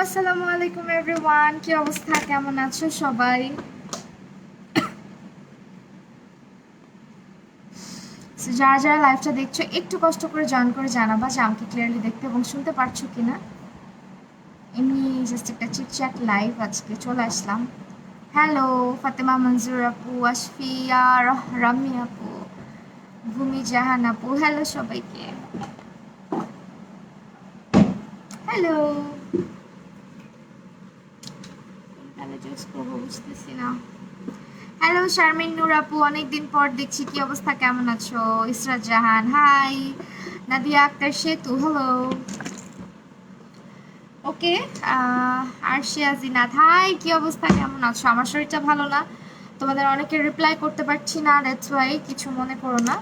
আসসালামু আলাইকুম এভরিওয়ান, কি অবস্থা, কেমন আছো সবাই? So, যারা যারা লাইভটা দেখছো একটু কষ্ট করে জয়েন করে জানাবা যে আমাকে ক্লিয়ারলি দেখতে এবং শুনতে পারছো কিনা। এমনি জাস্ট একটা চিটচ্যাট লাইভ আজকে চলে আসলাম। হ্যালো ফাতেমা মঞ্জুর আপু, আশফিয়া, রামি আপু, ভূমি জাহান আপু, হ্যালো সবাইকে। হ্যালো, কোনখানে চুজ করবো বুঝতেছি না। হ্যালো শারমিন নূর আপু, অনেকদিন পর দেখছি, কি অবস্থা, কেমন আছো? ইসরাত জাহান হাই, নাদিয়া আক্তার সেতু হ্যালো। ওকে, আরশিয়া জিনাত হাই, কি অবস্থা, কেমন আছো? আমার শরীরটা ভালো না, তোমাদের অনেকে রিপ্লাই করতে পারছি না, দ্যাটস ওয়াই, কিছু মনে করো না।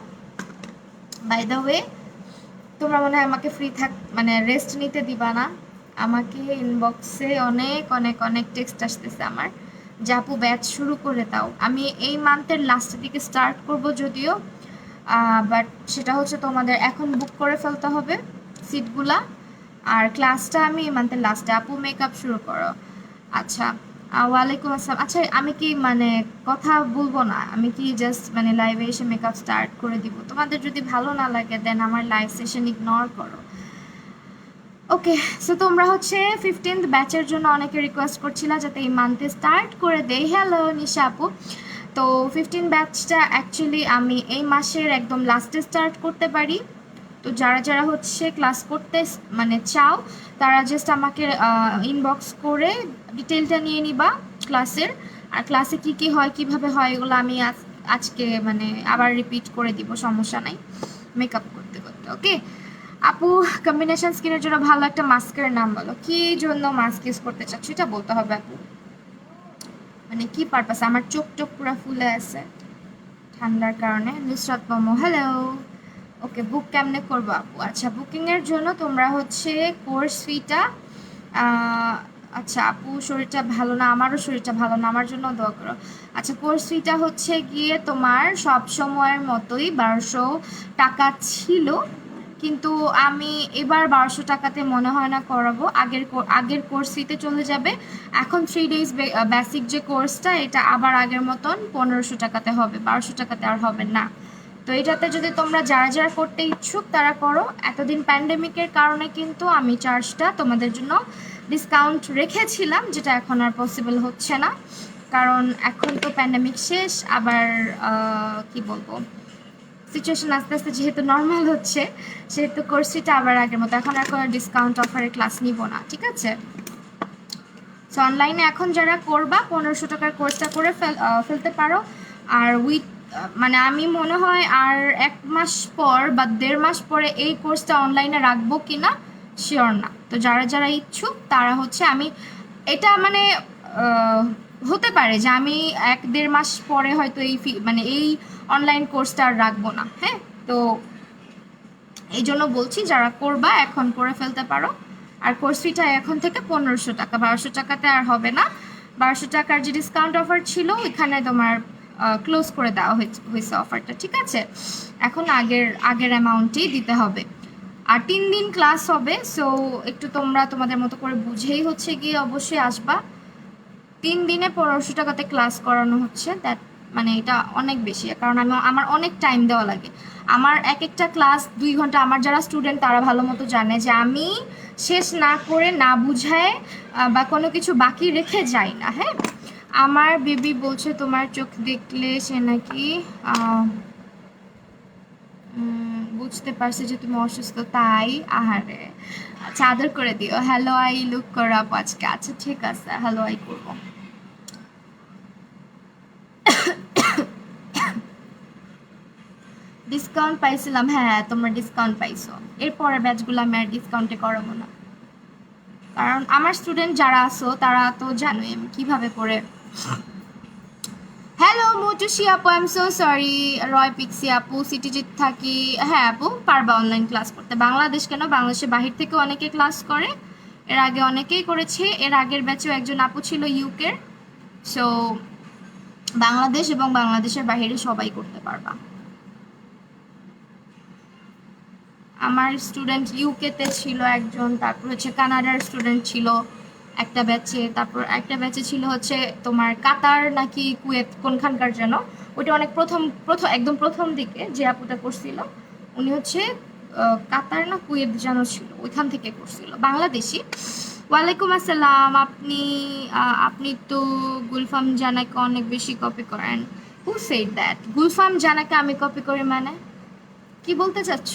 বাই দ্য ওয়ে, তোমরা মনে হয় আমাকে ফ্রি মানে রেস্ট নিতে দিবা না। আমাকে ইনবক্সে অনেক অনেক অনেক টেক্সট আসতেছে আমার, যে আপু ব্যাচ শুরু করে দাও। আমি এই মান্থের লাস্টের দিকে স্টার্ট করব যদিও, বাট সেটা হচ্ছে তোমাদের এখন বুক করে ফেলতে হবে সিটগুলা। আর ক্লাসটা আমি এই মান্থের লাস্টে। আপু মেকআপ শুরু করো। আচ্ছা, ওয়ালাইকুম আসসালাম। আচ্ছা, আমি কি মানে কথা বলবো না, আমি কি জাস্ট মানে লাইভে এসে মেকআপ স্টার্ট করে দিব? তোমাদের যদি ভালো না লাগে দেন আমার লাইভ সেশন ইগনোর করো। ওকে, সো তোমরা হচ্ছে 15th ব্যাচের জন্য অনেকে রিকোয়েস্ট করছিলা যাতে এই মান্থে স্টার্ট করে দেই। হ্যালো নিশা আপু। তো 15 ব্যাচটা অ্যাকচুয়ালি আমি এই মাসের একদম লাস্টে স্টার্ট করতে পারি। তো যারা যারা হচ্ছে ক্লাস করতে মানে চাও, তারা জাস্ট আমাকে ইনবক্স করে ডিটেলটা নিয়ে নিবা ক্লাসের। আর ক্লাসে কি কি হয়, কিভাবে হয়, এগুলো আমি আজকে মানে আবার রিপিট করে দিব, সমস্যা নাই মেকআপ করতে করতে। ওকে আপু, কম্বিনেশন স্কিনের জন্য ভালো একটা মাস্কের নাম বলো। কি জন্য মাস্ক ইউজ করতে চাচ্ছ এটা বলতে হবে আপু, মানে কি পারপাস? আমার চোখ টোক পুরো ফুলে আছে ঠান্ডার কারণে। নুসরাত মোমো হ্যালো। ওকে, বুক কেমনে করবো আপু? আচ্ছা, বুকিংয়ের জন্য তোমরা হচ্ছে কোর্স ফিটা, আচ্ছা আপু শরীরটা ভালো না, আমারও শরীরটা ভালো না, আমার জন্য দোয়া করো। আচ্ছা, কোর্স ফিটা হচ্ছে গিয়ে তোমার সব সময়ের মতোই 1200 টাকা ছিল, কিন্তু আমি এবার 1200 টাকাতে মনে হয় না করাবো। আগের কোর্স ফিতে চলে যাবে। এখন 3 days বেসিক যে কোর্সটা, এটা আবার আগের মতন 1500 টাকাতে হবে, 1200 টাকাতে আর হবে না। তো এটাতে যদি তোমরা যারা যারা করতে ইচ্ছুক তারা করো। এতদিন প্যান্ডেমিকের কারণে কিন্তু আমি চার্জটা তোমাদের জন্য ডিসকাউন্ট রেখেছিলাম, যেটা এখন আর পসিবল হচ্ছে না, কারণ এখন তো প্যান্ডেমিক শেষ। আবার কি বলবো, সিচুয়েশন আস্তে আস্তে যেহেতু নর্মাল হচ্ছে, সেহেতু কোর্সটা আবার আগের মতো, এখন আর কোনো ডিসকাউন্ট অফারে ক্লাস নিব না, ঠিক আছে? সো অনলাইনে এখন যারা করবা 1500 টাকার কোর্সটা করে ফেলতে পারো। আর উইথ মানে আমি মনে হয় আর 1 মাস পর বা 1.5 মাস পরে এই কোর্সটা অনলাইনে রাখবো কিনা শিওর না। তো যারা যারা ইচ্ছুক তারা হচ্ছে, আমি এটা মানে হতে পারে যে আমি 1-1.5 মাস পরে হয়তো এই মানে এই অনলাইন কোর্সটা আর রাখবো না। হ্যাঁ, তো এই জন্য বলছি যারা করবা এখন করে ফেলতে পারো। আর কোর্স ফিটা এখন থেকে 1500 টাকা, 1200 টাকাতে আর হবে না। 1200 টাকার যে ডিসকাউন্ট অফার ছিল ওইখানে তোমার ক্লোজ করে দেওয়া হয়েছে অফারটা, ঠিক আছে? এখন আগের অ্যামাউন্টই দিতে হবে। আর 3 দিন ক্লাস হবে, সো একটু তোমরা তোমাদের মতো করে বুঝেই হচ্ছে গিয়ে অবশ্যই আসবা। 3 দিনে 1500 টাকাতে ক্লাস করানো হচ্ছে, দ্যাট মানে এটা অনেক বেশি, কারণ আমার অনেক টাইম দেওয়া লাগে। আমার এক একটা ক্লাস 2 ঘন্টা। আমার যারা স্টুডেন্ট তারা ভালো মতো জানে যে আমি শেষ না করে, না বুঝায় বা কোনো কিছু বাকি রেখে যাই না। হ্যাঁ, আমার বেবি বলছে তোমার চোখ দেখলে সে নাকি বুঝতে পারছে যে তুমি অসুস্থ, তাই আহারে। আচ্ছা, আদর করে দিও। হ্যালো আই লুক করো আপু আজকে। আচ্ছা ঠিক আছে, হ্যালো আই করবো। ডিসকাউন্ট পাইছিলাম, হ্যাঁ তোমরা ডিসকাউন্ট পাইছো। এরপরে ব্যাচগুলো আমি আর ডিসকাউন্টে করাবো না, কারণ আমার স্টুডেন্ট যারা আছো তারা তো জানোই আমি কিভাবে করে। হ্যালো মোটুসি আপু, I am so sorry. Roy Pixie আপু, সিটিজিত থাকি। হ্যাঁ আপু, পারবা অনলাইন ক্লাস করতে। বাংলাদেশ কেন, বাংলাদেশের বাহির থেকে অনেকে ক্লাস করে, এর আগে অনেকেই করেছে। এর আগের ব্যাচেও একজন আপু ছিল ইউকের। সো বাংলাদেশ এবং বাংলাদেশের বাহিরে সবাই করতে পারবা। আমার স্টুডেন্ট ইউকেতে ছিল একজন, তারপর হচ্ছে কানাডার স্টুডেন্ট ছিল একটা ব্যাচে, তারপর একটা ব্যাচে ছিল হচ্ছে তোমার কাতার নাকি কুয়েত কোনখানকার যেন, ওইটা অনেক প্রথম প্রথম একদম প্রথম দিকে যে আপুটা করছিল উনি হচ্ছে কাতার না কুয়েত যেন ছিল, ওইখান থেকে করছিল, বাংলাদেশি। ওয়ালাইকুম আসসালাম। আপনি তো গুলফাম জানাকে অনেক বেশি কপি করেন। Who said that? গুলফাম জানাকে আমি কপি করি মানে কি বলতে চাচ্ছ?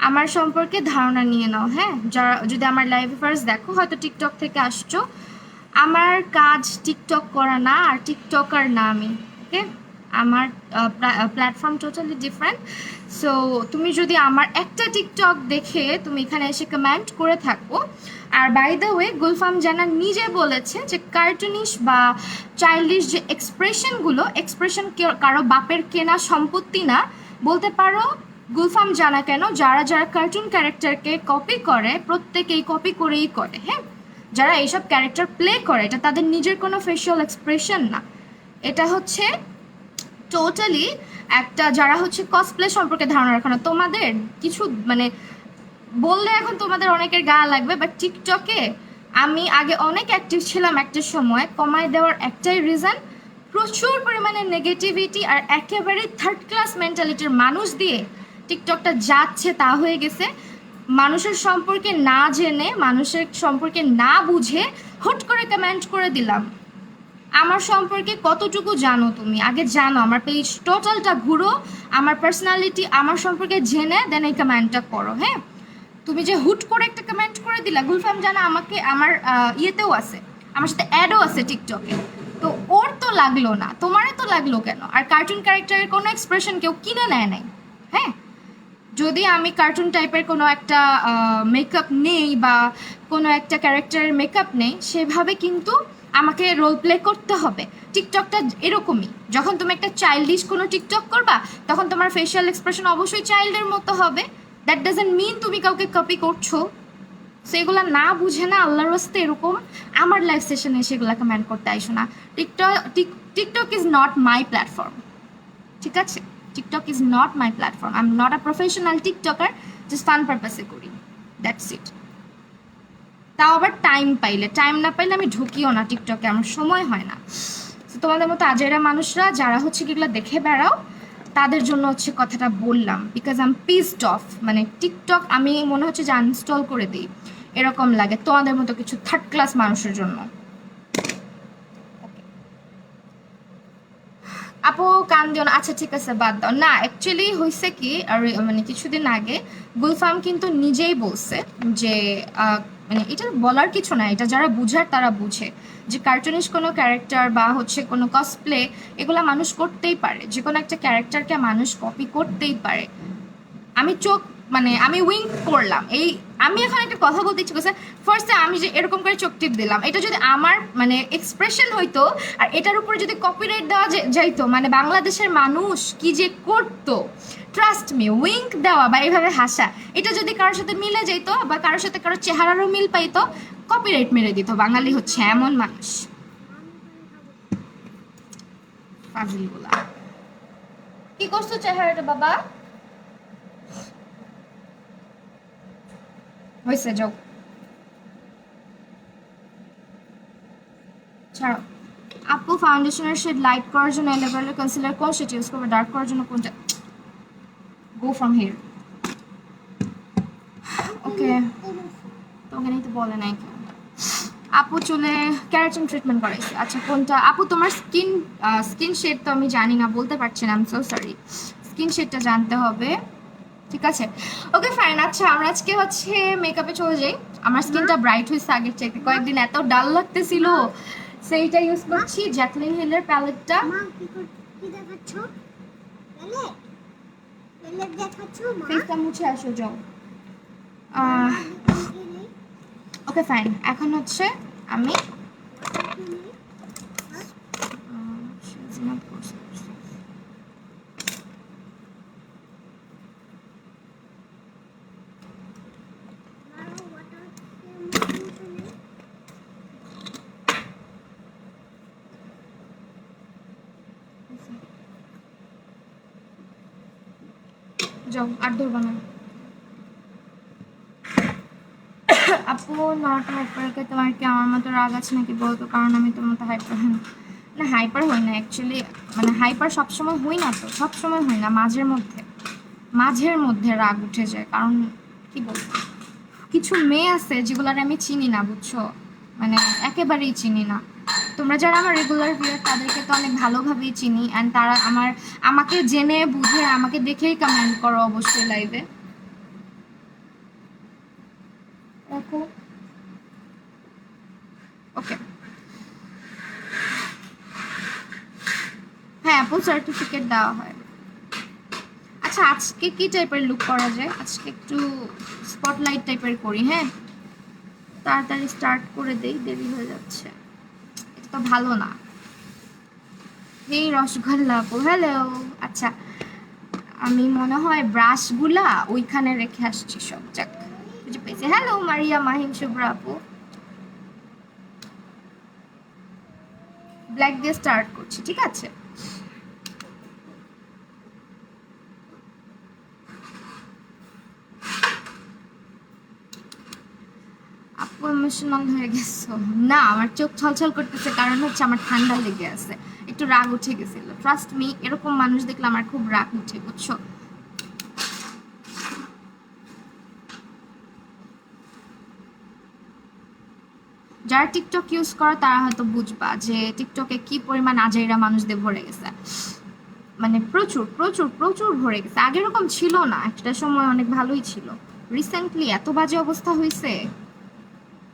আমার সম্পর্কে ধারণা নিয়ে নাও, হ্যাঁ? যারা যদি আমার লাইভ ফার্স্ট দেখো, হয়তো টিকটক থেকে আসছো, আমার কাজ টিকটক করা না, আর টিকটকার না আমি, ওকে? আমার প্ল্যাটফর্ম টোটালি ডিফারেন্ট। সো তুমি যদি আমার একটা টিকটক দেখে তুমি এখানে এসে কমেন্ট করে থাকো, আর বাই দ্য ওয়ে গুলফাম জানা নিজে বলেছে যে কার্টুনিশ বা চাইল্ডিশ যে এক্সপ্রেশন কারো বাপের কেনা সম্পত্তি না, বলতে পারো গুলফাম জানা কেন যারা যারা কার্টুন ক্যারেক্টারকে কপি করে প্রত্যেকেই কপি করেই করে, হ্যাঁ? যারা এইসব ক্যারেক্টার প্লে করে এটা তাদের নিজের কোনো ফেশিয়াল এক্সপ্রেশন না, এটা হচ্ছে টোটালি একটা, যারা হচ্ছে কসপ্লে সম্পর্কে ধারণা রাখে না। তোমাদের কিছু মানে বললে এখন তোমাদের অনেকের গা লাগবে, বাট টিকটকে আমি আগে অনেক অ্যাক্টিভ ছিলাম একটা সময়, কমায় দেওয়ার একটাই রিজন, প্রচুর পরিমাণে নেগেটিভিটি আর একেবারে থার্ড ক্লাস মেন্টালিটির মানুষ দিয়ে টিকটকটা যাচ্ছে, তা হয়ে গেছে। মানুষের সম্পর্কে না জেনে, মানুষের সম্পর্কে না বুঝে হুট করে কমেন্ট করে দিলাম। আমার সম্পর্কে কতটুকু জানো তুমি? আগে জানো, আমার পেজ টোটালটা ঘুরো, আমার পার্সোনালিটি, আমার সম্পর্কে জেনে দেন এই কমেন্টটা করো, হ্যাঁ? তুমি যে হুট করে একটা কমেন্ট করে দিলা, গুলফাম জানা আমাকে আমার ইয়েতেও আছে, আমার সাথে অ্যাডও আছে টিকটকে, তো ওর তো লাগলো না, তোমারও তো লাগলো কেন? আর কার্টুন ক্যারেক্টারের কোনো এক্সপ্রেশন কেউ কিনে নেয় নাই, হ্যাঁ? যদি আমি কার্টুন টাইপের কোনো একটা মেকআপ নেই বা কোনো একটা ক্যারেক্টারের মেকআপ নেই, সেভাবে কিন্তু আমাকে রোল প্লে করতে হবে। টিকটকটা এরকমই, যখন তুমি একটা চাইল্ডিশ কোনো টিকটক করবা তখন তোমার ফেশিয়াল এক্সপ্রেশন অবশ্যই চাইল্ডের মতো হবে। দ্যাট ডাজেন্ট মিন তুমি কাউকে কপি করছো। সেগুলো না বুঝে না আল্লাহর রাস্তে এরকম আমার লাইভ সেশনে সেগুলো কমেন্ট করতে আইসো না। TikTok is not my platform, ঠিক আছে? TikTok is not my platform, I am not a professional TikToker, just fun পারপাসে করি, দ্যাটস ইট। তাও আবার টাইম পাইলে, টাইম না পাইলে আমি ঢুকিও না টিকটকে, আমার সময় হয় না। তো তোমাদের মতো আজেরা মানুষরা যারা হচ্ছে এগুলো দেখে বেড়াও, তাদের জন্য হচ্ছে কথাটা বললাম, because I am pissed of. মানে টিকটক আমি মনে হচ্ছে যে আনইনস্টল করে দিই এরকম লাগে তোমাদের মতো কিছু থার্ড ক্লাস মানুষের জন্য। আপু কান দিও না, আচ্ছা ঠিক আছে বাদ দাও না। অ্যাকচুয়ালি হয়েছে কি, আর মানে কিছুদিন আগে গুলফাম কিন্তু নিজেই বলছে যে মানে এটা বলার কিছু না, এটা যারা বুঝার তারা বুঝে, যে কার্টুনিশ কোনো ক্যারেক্টার বা হচ্ছে কোনো কসপ্লে এগুলা মানুষ করতেই পারে, যে কোনো একটা ক্যারেক্টারকে মানুষ কপি করতেই পারে। আমি চোখ মানে আমি উইঙ্ক করলাম, এই আমি এখন একটা কথা বলতে ইচ্ছে করছে, ফার্স্টে আমি যে এরকম করে চোখ টিপ দিলাম, এটা যদি আমার মানে এক্সপ্রেশন হইতো আর এটার উপরে যদি কপিরাইট দেওয়া যাইতো, মানে বাংলাদেশের মানুষ কি যে করতো। ট্রাস্ট মি, উইঙ্ক দেওয়া বা এইভাবে হাসা, এটা যদি কারোর সাথে মিলে যেত বা কারোর সাথে কারোর চেহারারও মিল পাইতো, কপিরাইট মেরে দিত। বাঙালি হচ্ছে এমন মানুষ, ফাজিলগুলা। কি করছো চেহারাটা বাবা? হয়েছে, যাও ছাড়ো। আপু ফাউন্ডেশনের শেড লাইট করার জন্য লেভেলের কনসিলার কোন শেড ইউজ করবে, ডার্ক করার জন্য কোনটা? গো ফ্রম হিয়ার। ওকে, তোকে নিতে বলে নাই কেউ। আপু চুলে ক্যারাটিন ট্রিটমেন্ট করাইছে, আচ্ছা কোনটা আপু তোমার স্কিন শেড তো আমি জানি না, বলতে পারছি না, I am so sorry. Skin শেডটা জানতে হবে, ঠিক আছে? Okay fine. আচ্ছা আমরা আজকে হচ্ছে মেকআপে চলে যাই। আমার স্কিনটা ব্রাইট হয়েছে আগের চাইতে, কয়েকদিন এত ডাল লাগতেছিল, সেইটা ইউজ করছি জ্যাকলিন হিলের প্যালেটটা। ফেসটা মুছে আসো, যাও। ওকে ফাইন, এখন হচ্ছে আমি যাও, আর ধরবো না। আপু নট হাইপারকে তোমার কি আমার মতো রাগ আছে নাকি বলতো, কারণ আমি তোমার মতো হাইপার না, হাইপার হই না অ্যাকচুয়ালি, মানে হাইপার সবসময় হই না, তো সবসময় হই না, মাঝের মধ্যে রাগ উঠে যায়। কারণ কি বলবো, কিছু মেয়ে আছে যেগুলোর আমি চিনি না, বুঝছো, মানে একেবারেই চিনি না। তোমরা যারা আমার রেগুলার ভিউয়ার তাদেরকে তো অনেক ভালোভাবেই চিনি, অ্যান্ড তারা আমাকে জেনে বুঝে আমাকে দেখেই কমেন্ট করো অবশ্যই লাইভে। রাখো, ওকে। হ্যাঁ আপু, সার্টিফিকেট দেওয়া হয়। আচ্ছা আজকে কি টাইপের লুক করা যায়, আজকে একটু স্পটলাইট টাইপের করি, হ্যাঁ তাড়াতাড়ি স্টার্ট করে দেই, দেরি হয়ে যাচ্ছে, এটা তো ভালো না। এই রসগোল্লা আপু, হ্যালো। আচ্ছা আমি মনে হয় ব্রাশগুলা ওইখানে রেখে আসছি সব, যাক বুঝে পেয়েছি। হ্যালো মারিয়া মাহিম শুভ্রা আপু, ব্ল্যাক দিয়ে স্টার্ট করছি, ঠিক আছে। আপু ইমোশনাল হয়ে গেছো? না, আমার চোখ ছলছল করতেছে, কারণ হচ্ছে আমার ঠান্ডা লেগে আছে, একটু রাগ উঠে গেছিল। ট্রাস্ট মি, এরকম মানুষ দেখলে আমার খুব রাগ উঠে, বুঝছো। যারা টিকটক ইউজ করে তারা হয়তো বুঝবা যে টিকটকে কি পরিমাণ আজাইরা মানুষদের ভরে গেছে, মানে প্রচুর প্রচুর প্রচুর ভরে গেছে। আগে এরকম ছিল না, একটা সময় অনেক ভালোই ছিল, রিসেন্টলি এত বাজে অবস্থা হয়েছে,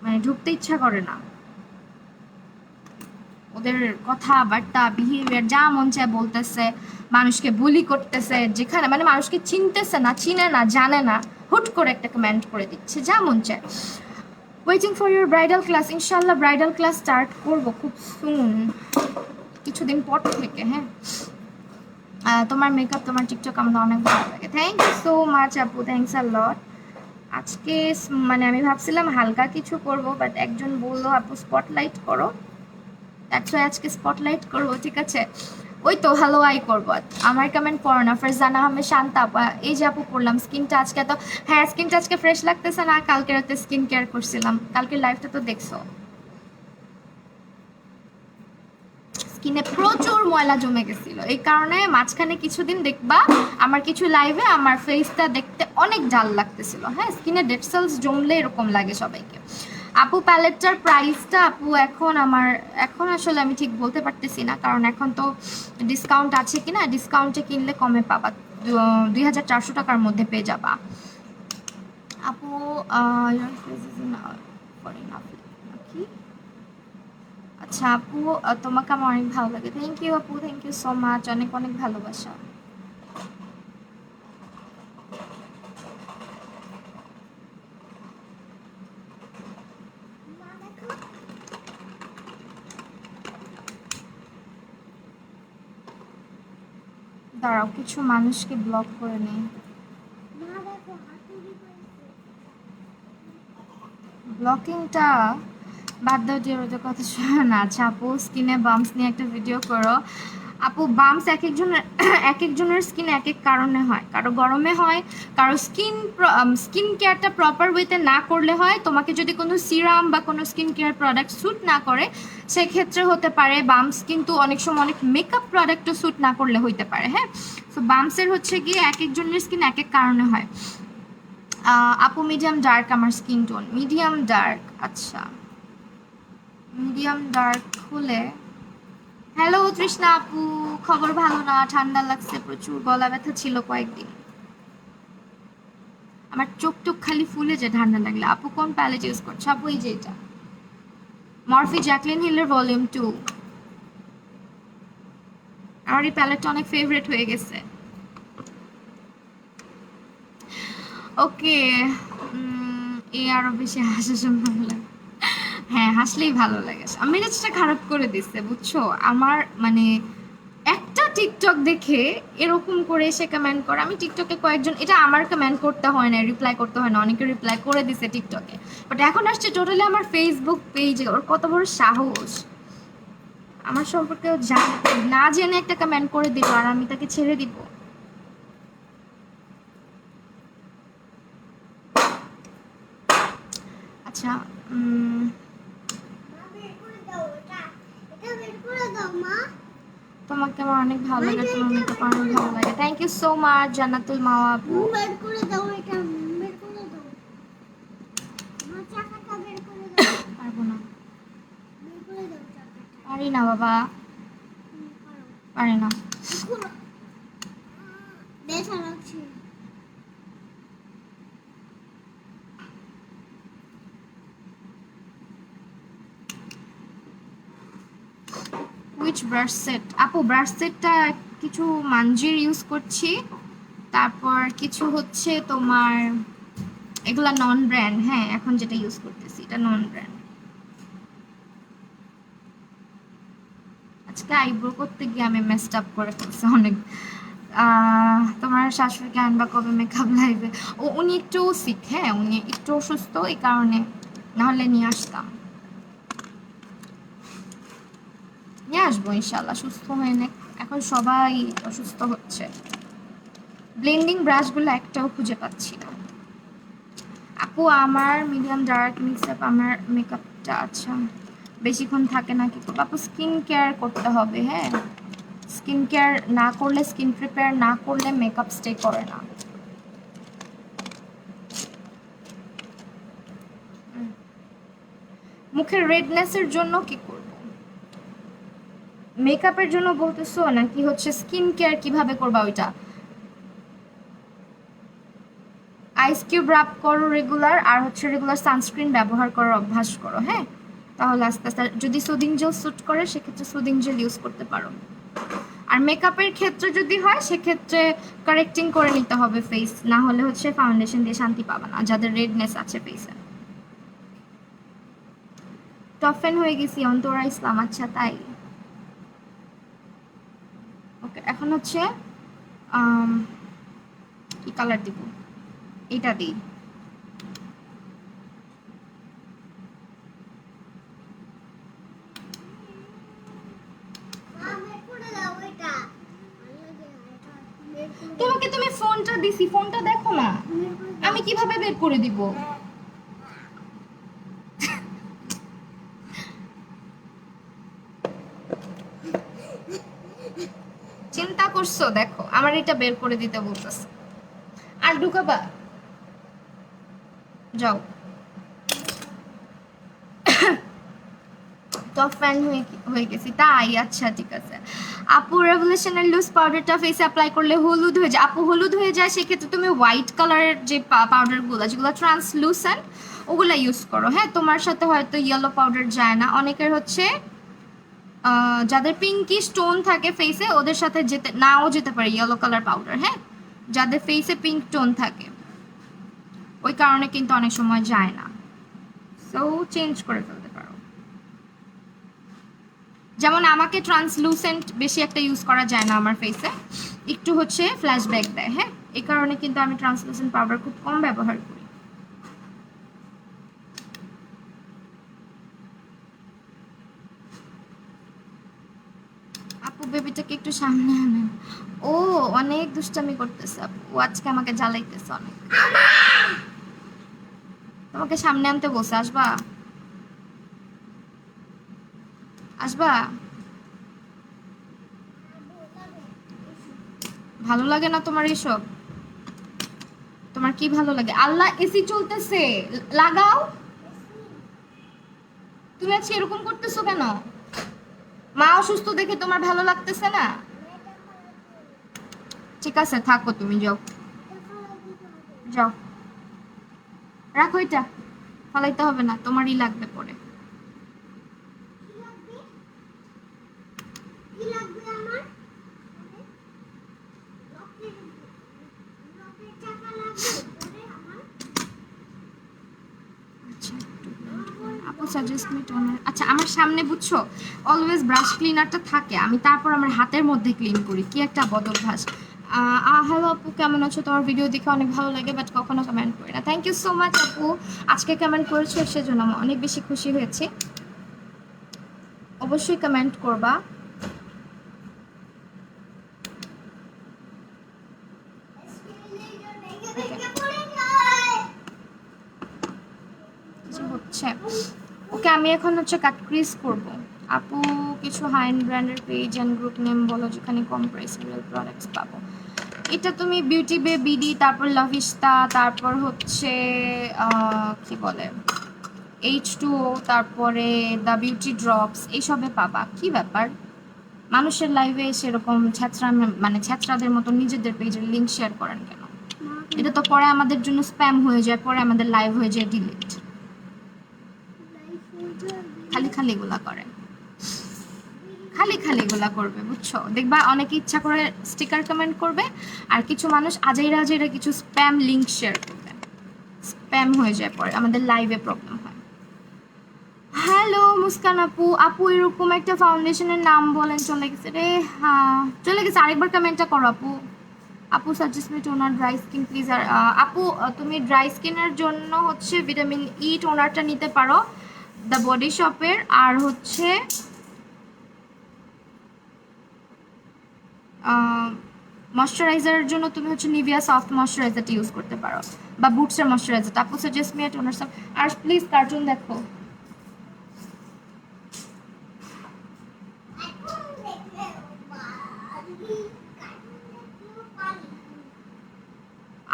মানে ঢুকতে ইচ্ছা করে না। ওদের কথাবার্তা, বিহেভিয়ার যা মন চায় বলতেছে, মানুষকে বুলি করতেছে, যেখানে মানে মানুষকে চিনতেছে না, চিনে না, জানে না, হুট করে একটা কমেন্ট করে দিচ্ছে যা মন চায়। Waiting for your bridal class, ইনশাল্লাহ ব্রাইডাল ক্লাস স্টার্ট করবো খুব সুন, কিছুদিন পর থেকে, হ্যাঁ। তোমার মেকআপ, তোমার টিকটক আমার অনেক ভালো লাগে, থ্যাংক ইউ সো মাচ আপু, থ্যাংকস আ লট। আজকে মানে আমি ভাবছিলাম হালকা কিছু করব, বাট একজন বললো আপু স্পটলাইট করো, দ্যাটস ওয়াই আজকে স্পটলাইট করবো, ঠিক আছে। ওই তো হ্যালো আই করবো। আমার কমেন্ট পড়ো না, ফারজানা আহমেদ, শান্তা আপা, এই যে আপু করলাম স্কিনটা আজকে তো, হ্যাঁ স্কিনটা আজকে ফ্রেশ লাগতেছে না, কালকে রাতে স্কিন কেয়ার করছিলাম, কালকে লাইফটা তো দেখছো, স্কিনে প্রচুর ময়লা জমে গেছিল, এই কারণে মাঝখানে কিছুদিন দেখবা আমার কিছু লাইভে আমার ফেসটা দেখতে অনেক ডাল লাগতেছিল, হ্যাঁ স্কিনে ডেড সেলস জমলে এরকম লাগে সবাইকে। আপু প্যালেটটার প্রাইসটা আপু এখন আসলে আমি ঠিক বলতে পারতেছি না, কারণ এখন তো ডিসকাউন্ট আছে কিনা, ডিসকাউন্টে কিনলে কমে পাবা, 2400 টাকার মধ্যে পেয়ে যাবা আপু। কি, আচ্ছা আপু তোমাকে আমার অনেক ভালো লাগে, থ্যাংক ইউ আপু, থ্যাংক ইউ সো মাচ, অনেক অনেক ভালোবাসা। দাঁড়াও কিছু মানুষকে ব্লক করে নেই, ব্লকিংটা বাদ দাও, যে ওদের কথা শোনো না। আচ্ছা আপু স্কিনে বাম্পস নিয়ে একটা ভিডিও করো। আপু বাম্পস এক একজনের স্কিন এক এক কারণে হয়, কারো গরমে হয়, কারো স্কিন কেয়ারটা প্রপার ওয়েতে না করলে হয়। তোমাকে যদি কোনো সিরাম বা কোনো স্কিন কেয়ার প্রোডাক্ট স্যুট না করে সেক্ষেত্রে হতে পারে বাম্পস, কিন্তু অনেক সময় অনেক মেকআপ প্রোডাক্টও স্যুট না করলে হইতে পারে, হ্যাঁ। তো বাম্পসের হচ্ছে গিয়ে এক একজনের স্কিন এক এক কারণে হয়। আপু মিডিয়াম ডার্ক আমার স্কিন টোন, মিডিয়াম ডার্ক, আচ্ছা মিডিয়াম ডার্ক হলে, হ্যালো তৃষ্ণা আপু, খবর ভালো না, ঠান্ডা লাগছে প্রচুর, গলা ব্যথা ছিল কয়েকদিন, আমার চোখ টোক খালি ফুলে যে ঠান্ডা লাগলে। আপু কোন প্যালেট ইউজ করছো? আপু এই যে এটা মরফি জ্যাকলিন হিলের ভলিউম 2, আমার এই প্যালেটটা অনেক ফেভারিট হয়ে গেছে। ওকে, এ আরো বেশি হাসা ভালো লাগে, হ্যাঁ হাসলেই ভালো লাগে, মেজাজটা খারাপ করে দিচ্ছে বুঝছো আমার, মানে একটা টিকটক দেখে এরকম করে এসে কমেন্ট করে। আমি টিকটকে কয়েকজন, এটা আমার কমেন্ট করতে হয় না, রিপ্লাই করতে হয় না, অনেকে রিপ্লাই করে দিছে টিকটকে, বাট এখন আসছে টোটালি আমার ফেসবুক পেজে, ওর কত বড় সাহস, আমার সম্পর্কে না জেনে একটা কমেন্ট করে দিল আর আমি তাকে ছেড়ে দিব। আচ্ছা আচ্ছা তোমাকে আমার অনেক ভালো লাগে, তোমার মেকআপ অনেক ভালো লাগে। থ্যাংক ইউ সো মাচ জান্নাতুল মাওয়া আপু। পারবো না, পারি না বাবা, পারি না। হুইচ ব্রাশ সেট আপু? ব্রাশ সেটটা কিছু মানজির ইউজ করছি, তারপর কিছু হচ্ছে তোমার এগুলা নন ব্র্যান্ড। হ্যাঁ, এখন যেটা ইউজ করতেছি এটা নন ব্র্যান্ড। আজকে আইব্রো করতে গিয়ে আমি মেসড আপ করে ফেলছি অনেক। তোমার শাশুড়িকে আনবা কবে মেকআপ লাইভে? উনি একটু সিক, হ্যাঁ উনি একটু অসুস্থ, এই কারণে নাহলে নিয়ে আসতাম। নিয়ে আসবো ইনশাল্লাহ সুস্থ হয়ে নে। এখন সবাই অসুস্থ হচ্ছে। ব্লেন্ডিং ব্রাশগুলো একটাও খুঁজে পাচ্ছি না আপু। আমার মিডিয়াম ডার্ক মিক্সআপ আমার মেকআপটা আচ্ছা বেশিক্ষণ থাকে না, কি করবো আপু? স্কিন কেয়ার করতে হবে। হ্যাঁ, স্কিন কেয়ার না করলে, স্কিন প্রিপেয়ার না করলে মেকআপ স্টে করে না। মুখের রেডনেসের জন্য কি করব? মেকআপের জন্য বলতেছো নাকি হচ্ছে স্কিন কেয়ার কিভাবে করবা ওইটা? আইস কিউব রাব করো রেগুলার, আর হচ্ছে রেগুলার সানস্ক্রিন ব্যবহার করার অভ্যাস করো। হ্যাঁ, তাহলে আস্তে আস্তে, যদি সুদিং জেল স্যুট করে সেক্ষেত্রে সুদিং জেল ইউজ করতে পারো। আর মেকআপের ক্ষেত্রে যদি হয় সেক্ষেত্রে কারেক্টিং করে নিতে হবে ফেস, না হলে হচ্ছে ফাউন্ডেশন দিয়ে শান্তি পাবে না যাদের রেডনেস আছে ফেসে। টফেন হয়ে গেছি অন্তরা ইসলাম। আচ্ছা তাই, ওকে। এখন হচ্ছে কি কালার দিব? এটা দিই। তোমাকে তুমি ফোনটা দিছি, ফোনটা দেখো না, আমি কিভাবে বের করে দিব? চিন্তা করছো? দেখো আমার এটা বের করে দিতে বলতেছে। আর ঢুকাবা? যাও। টপ ফ্যান হয়ে গেছি তাই? আচ্ছা ঠিক আছে আপু। রেভলিউশনের লুজ পাউডারটা ফেসে অ্যাপ্লাই করলে হলুদ হয়ে যায় আপু? হলুদ হয়ে যায়, সেক্ষেত্রে তুমি হোয়াইট কালারের যে পাউডারগুলো যেগুলো ট্রান্সলুসেন্ট ওগুলো ইউজ করো। হ্যাঁ, তোমার সাথে হয়তো ইয়েলো পাউডার যায় না। অনেকের হচ্ছে যাদের পিঙ্কি স্টোন থাকে ফেসে ওদের সাথে যেতে নাও যেতে পারে ইয়েলো কালার পাউডার। হ্যাঁ, যাদের ফেসে পিঙ্ক টোন থাকে ওই কারণে কিন্তু অনেক সময় যায় না, সো চেঞ্জ করে ফেলতে পারো। যেমন আমাকে ট্রান্সলুসেন্ট বেশি একটা ইউজ করা যায় না আমার ফেসে, একটু হচ্ছে ফ্ল্যাশব্যাক দেয়। হ্যাঁ, এই কারণে কিন্তু আমি ট্রান্সলুসেন্ট পাউডার খুব কম ব্যবহার করি। আপু বেবিটাকে একটু সামনে আনেন। ও অনেক দুষ্টামি করতেছে আপু, ও আজকে আমাকে জ্বালাইতেছে অনেক। তোমাকে সামনে আনতে বসে, আসবা? আসবা? ভালো লাগে না তোমার এসব? তোমার কি ভালো লাগে? আল্লাহ, এসি চলতেছে, লাগাও। তুমি আজকে এরকম করতেছো কেন? মা অসুস্থ দেখে তোমার ভালো লাগতেছে না? ঠিক আছে থাকো, তুমি যাও, যাও, রাখো এটা, ফালাইতে হবে না, তোমারই লাগবে পরে। আপু সাজেস্ট মি টোনার। আচ্ছা আমার সামনে বুঝছো অলওয়েজ ব্রাশ ক্লিনারটা থাকে, আমি তারপর আমার হাতের মধ্যে ক্লিন করি, কি একটা বদভ্যাস। হ্যালো আপু, কেমন আছো? তোমার ভিডিও দেখে অনেক ভালো লাগে, বাট কখনো কমেন্ট করি না। থ্যাংক ইউ সো মাচ আপু, আজকে কমেন্ট করেছো সেজন্য আমি অনেক বেশি খুশি হয়েছি। অবশ্যই কমেন্ট করবা। কিছু হচ্ছে হচ্ছে ওকে আমি এখন হচ্ছে কাট ক্রিজ করব। আপু কিছু হাই এন্ড ব্র্যান্ডের পেজ অ্যান্ড গ্রুপ নেম বলো যেখানে কম প্রাইসে রিয়েল প্রোডাক্টস পাবো। এটা তুমি বিউটি বে বিডি, তারপর লাভিস্তা, তারপর হচ্ছে কি বলে H2O, তারপরে দ্য বিউটি ড্রপস, এইসবে পাবা। কি ব্যাপার, মানুষের লাইভে সেরকম ছ্যাঁচড়া মানে ছ্যাঁচড়াদের মতো নিজেদের পেজের লিঙ্ক শেয়ার করেন কেন? এটা তো পরে আমাদের জন্য স্প্যাম হয়ে যায়, পরে আমাদের লাইভ হয়ে যায় ডিলিট। খালি খালি এগুলা করে, খালি খালি এগুলা করবে, বুঝছো? দেখবা অনেকে ইচ্ছা করে স্টিকার কমেন্ট করবে, আর কিছু মানুষ আজাইরা আজাইরা কিছু স্প্যাম লিঙ্ক শেয়ার করবে, স্প্যাম হয়ে যায়, পরে আমাদের লাইভে প্রবলেম হয়। হ্যালো মুস্কান আপু, আপু এরকম একটা ফাউন্ডেশনের নাম বলেন, চলে গেছে রে। হ্যাঁ চলে গেছে, আরেকবার কমেন্টটা করো আপু। আপু suggest me toner dry skin please. আর আপু তুমি ড্রাই স্কিনের জন্য হচ্ছে ভিটামিন ই টোনারটা নিতে পারো দ্য বডি শপের, আর হচ্ছে ময়শ্চারাইজারের জন্য তুমি হচ্ছে নিভিয়া সফট ময়শ্চারাইজারটা ইউজ করতে পারো, বা বুটসের ময়শ্চারাইজারটা। আপু সাজেস্ট মি টোনার সফট। আর প্লিজ কার্টুন দেখো।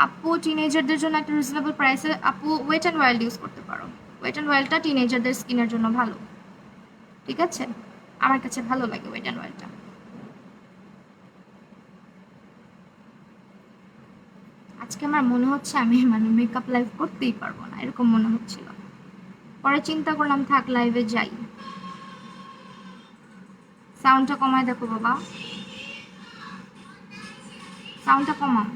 আপু টিনেজারদের জন্য একটা রিজনেবল প্রাইসে আপু ওয়েট অ্যান্ড ওয়াইল্ড ইউজ করতে পারো। ওয়েট অ্যান্ড ওয়াইল্ডটা টিনেজারদের স্কিনের জন্য ভালো, ঠিক আছে? আমার কাছে ভালো লাগে ওয়েট অ্যান্ড ওয়াইল্ডটা। আজকে আমার মনে হচ্ছে আমি মানে মেকআপ লাইভ করতেই পারবো না, এরকম মনে হচ্ছিল। পরে চিন্তা করলাম থাক লাইভে যাই। সাউন্ডটা কমায় দেখো বাবা, সাউন্ডটা কমাও।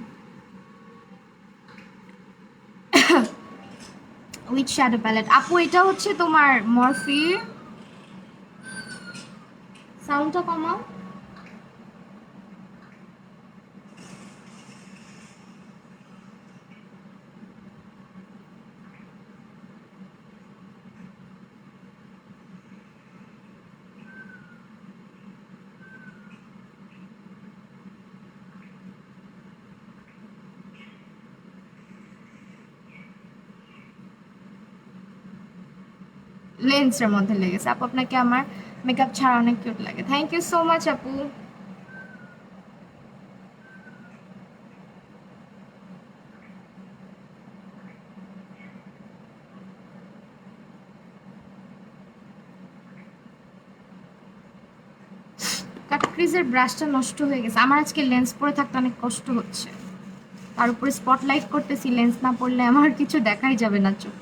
উইথ শ্যাডো প্যালেট আপু এটা হচ্ছে তোমার মরফি, সাউন্ডটা কমাও। লেন্সের মধ্যে লেগেছে আপু, আপনাকে আমার মেকআপ ছাড়া অনেক কিউট লাগে। থ্যাংক ইউ সো মাচ আপু। কাট ক্রিজের ব্রাশটা নষ্ট হয়ে গেছে আমার, আজকে লেন্স পরে থাকতে অনেক কষ্ট হচ্ছে, তার উপরে স্পটলাইট করতেছি, লেন্স না পড়লে আমার কিছু দেখাই যাবে না চোখ।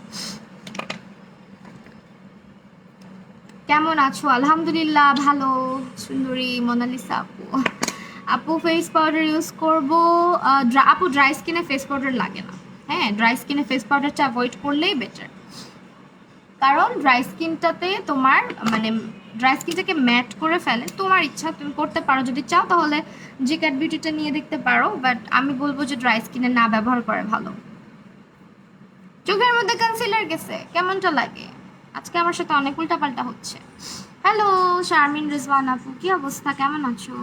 কেমন আছো? আলহামদুলিল্লাহ ভালো সুন্দরী মোনালিসা আপু। আপু ফেস পাউডার ইউজ করবো। আপু ড্রাই স্কিনে ফেস পাউডার লাগে না, হ্যাঁ ড্রাই স্কিনে ফেস পাউডারটা অ্যাভয়েড করলেই বেটার, কারণ ড্রাই স্কিনটাতে তোমার মানে ড্রাই স্কিনটাকে ম্যাট করে ফেলে। তোমার ইচ্ছা, তুমি করতে পারো যদি চাও, তাহলে জি ক্যাট বিউটিটা নিয়ে দেখতে পারো, বাট আমি বলবো যে ড্রাই স্কিনে না ব্যবহার করে ভালো। চোখের মধ্যে কনসিলার গেছে, কেমনটা লাগে? আজকে আমার সাথে অনেক উল্টাপাল্টা হচ্ছে। হ্যালো শারমিন রিজওয়ান আপু, কি অবস্থা, কেমন আছো?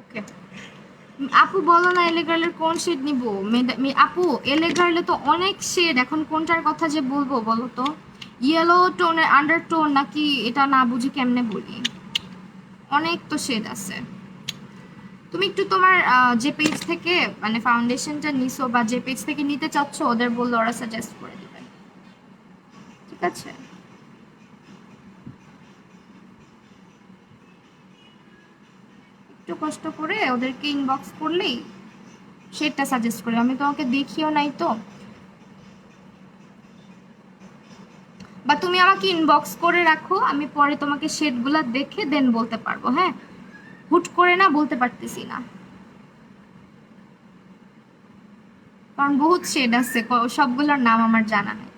ওকে আপু বলো না এলে গার্লের কোন শেড নিবো? আপু এলে গার্লে তো অনেক শেড, এখন কোনটার কথা যে বলবো বলো তো? ইয়েলো টোনের আন্ডার টোন নাকি, এটা না বুঝি কেমনে বলি, অনেক তো শেড আছে। তুমি একটু তোমার যে পেজ থেকে মানে ফাউন্ডেশনটা নিছো বা যে পেজ থেকে নিতে চাচ্ছ ওদের বললে ওরা সাজেস্ট করে দিবে, ঠিক আছে? একটু কষ্ট করে ওদেরকে ইনবক্স করলেই শেডটা সাজেস্ট করে, আমি তোমাকে দেখিও নাই তো। বা তুমি আমাকে ইনবক্স করে রাখো, আমি পরে তোমাকে শেডগুলো দেখে দেন বলতে পারবো, হ্যাঁ? হুট করে না বলতে পারতেছি না, কারণ বহুত শেড আছে, সবগুলোর নাম আমার জানা নেই।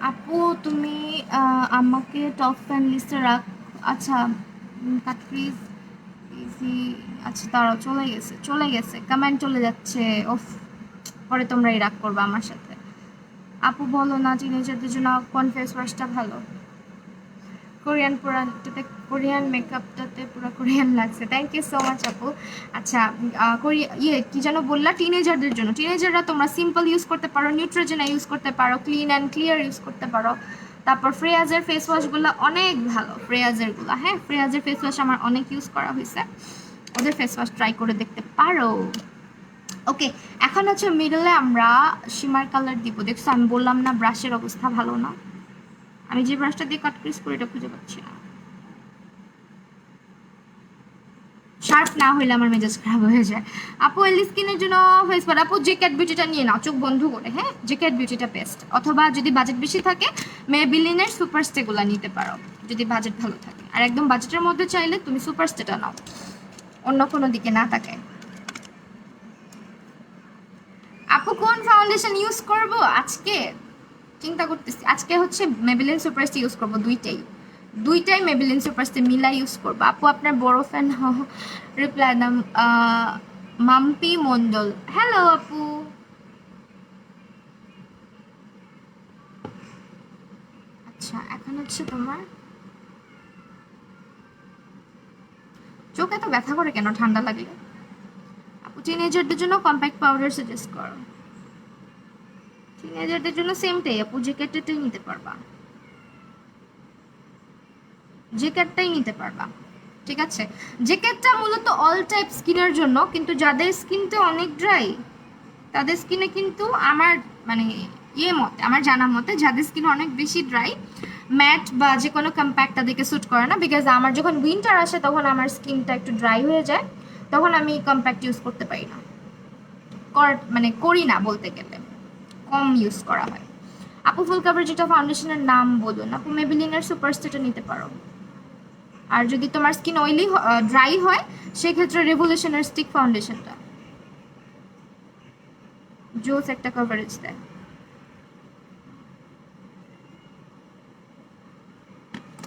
আপু তুমি আমাকে টপ ফ্যান লিস্টে রাখ। আচ্ছা প্লিজ ইজি। আচ্ছা দাঁড়াও, চলে গেছে কমেন্ট চলে যাচ্ছে। ওফ, পরে তোমরাই রাগ করবে আমার সাথে। আপু বলো না টিনেজারদের জন্য কোন ফেস ওয়াশটা ভালো? কোরিয়ান পুরাটাতে, কোরিয়ান মেকআপটাতে পুরো কোরিয়ান লাগছে। থ্যাংক ইউ সো মাচ আপু। আচ্ছা কি যেন বললা? টিনেজারদের জন্য, টিনেজাররা তোমরা সিম্পল ইউজ করতে পারো, নিউট্রোজেনা ইউজ করতে পারো, ক্লিন অ্যান্ড ক্লিয়ার ইউজ করতে পারো। তারপর ফ্রেয়াজের ফেস ওয়াশগুলো অনেক ভালো, ফ্রেয়াজেরগুলো। হ্যাঁ, ফ্রেয়াজের ফেস ওয়াশ আমার অনেক ইউজ করা হয়েছে, ওদের ফেস ওয়াশ ট্রাই করে দেখতে পারো। ওকে, এখন হচ্ছে মিডলে আমরা শিমার কালার দিব। দেখছো আমি বললাম না ব্রাশের অবস্থা ভালো না, আমি যে ব্রাশটা দিয়ে কাট ক্রিস করি এটা খুঁজে পাচ্ছি না। শার্প না হইলে আমার মেজাজ খারাপ হয়ে যায়। আপু অয়েলি স্কিনের জন্য ফেস প্যাক, আপু জেকেট বিউটিটা নিয়ে নাও চোখ বন্ধ করে। হ্যাঁ, জেকেট বিউটিটা বেস্ট। অথবা যদি বাজেট বেশি থাকে মেবিলিনের সুপার স্টেগুলা নিতে পারো, যদি বাজেট ভালো থাকে। আর একদম বাজেটের মধ্যে চাইলে তুমি সুপার স্টেটা নাও, অন্য কোনো দিকে না তাকায়। আপু কোন ফাউন্ডেশন ইউজ করব আজকে? চিন্তা করতেছি। আজকে হচ্ছে মেবিলিন সুপারস্টে ইউজ করব, দুইটাই মেবিলিন সুপারস্টে মিলাই ইউজ করব। আপু আপনার বড় ফ্যান। রিপ্লাই দাম মাম্পি মন্ডল। হ্যালো আপু। আচ্ছা এখন হচ্ছে তোমার চোখ এত ব্যথা করে কেন ঠান্ডা লাগলে? আপু টিনেজারদের জন্য কম্প্যাক্ট পাউডার সাজেস্ট করো। টিনেজারদের জন্য সেমটাই আপু, জ্যাকেটটাই নিতে পারবা, জ্যাকেটটাই নিতে পারবা। ঠিক আছে, জ্যাকেটটা মূলত অল টাইপ স্কিনের জন্য, কিন্তু যাদের স্কিনটা অনেক ড্রাই তাদের স্কিনে কিন্তু আমার মানে মতে, আমার জানা মতে যাদের স্কিন অনেক বেশি ড্রাই, ম্যাট বা যে কোনো কম্প্যাক্ট তাদেরকে স্যুট করে না। বিকজ আমার যখন উইন্টার আসে তখন আমার স্কিনটা একটু ড্রাই হয়ে যায়, তখন আমি কম্প্যাক্ট ইউজ করতে পারি না, করি না বলতে গেলে, কম ইউজ করা হয়। আপু ফুল কাভারেজ যেটা ফাউন্ডেশনের নাম বলুন। আপু মেবিলিনের সুপারস্টারটা নিতে পারো। আর যদি তোমার স্কিন অয়েলি ড্রাই হয় সেক্ষেত্রে রেভলিউশনের স্টিক ফাউন্ডেশনটা জোস একটা কভারেজ দেয়।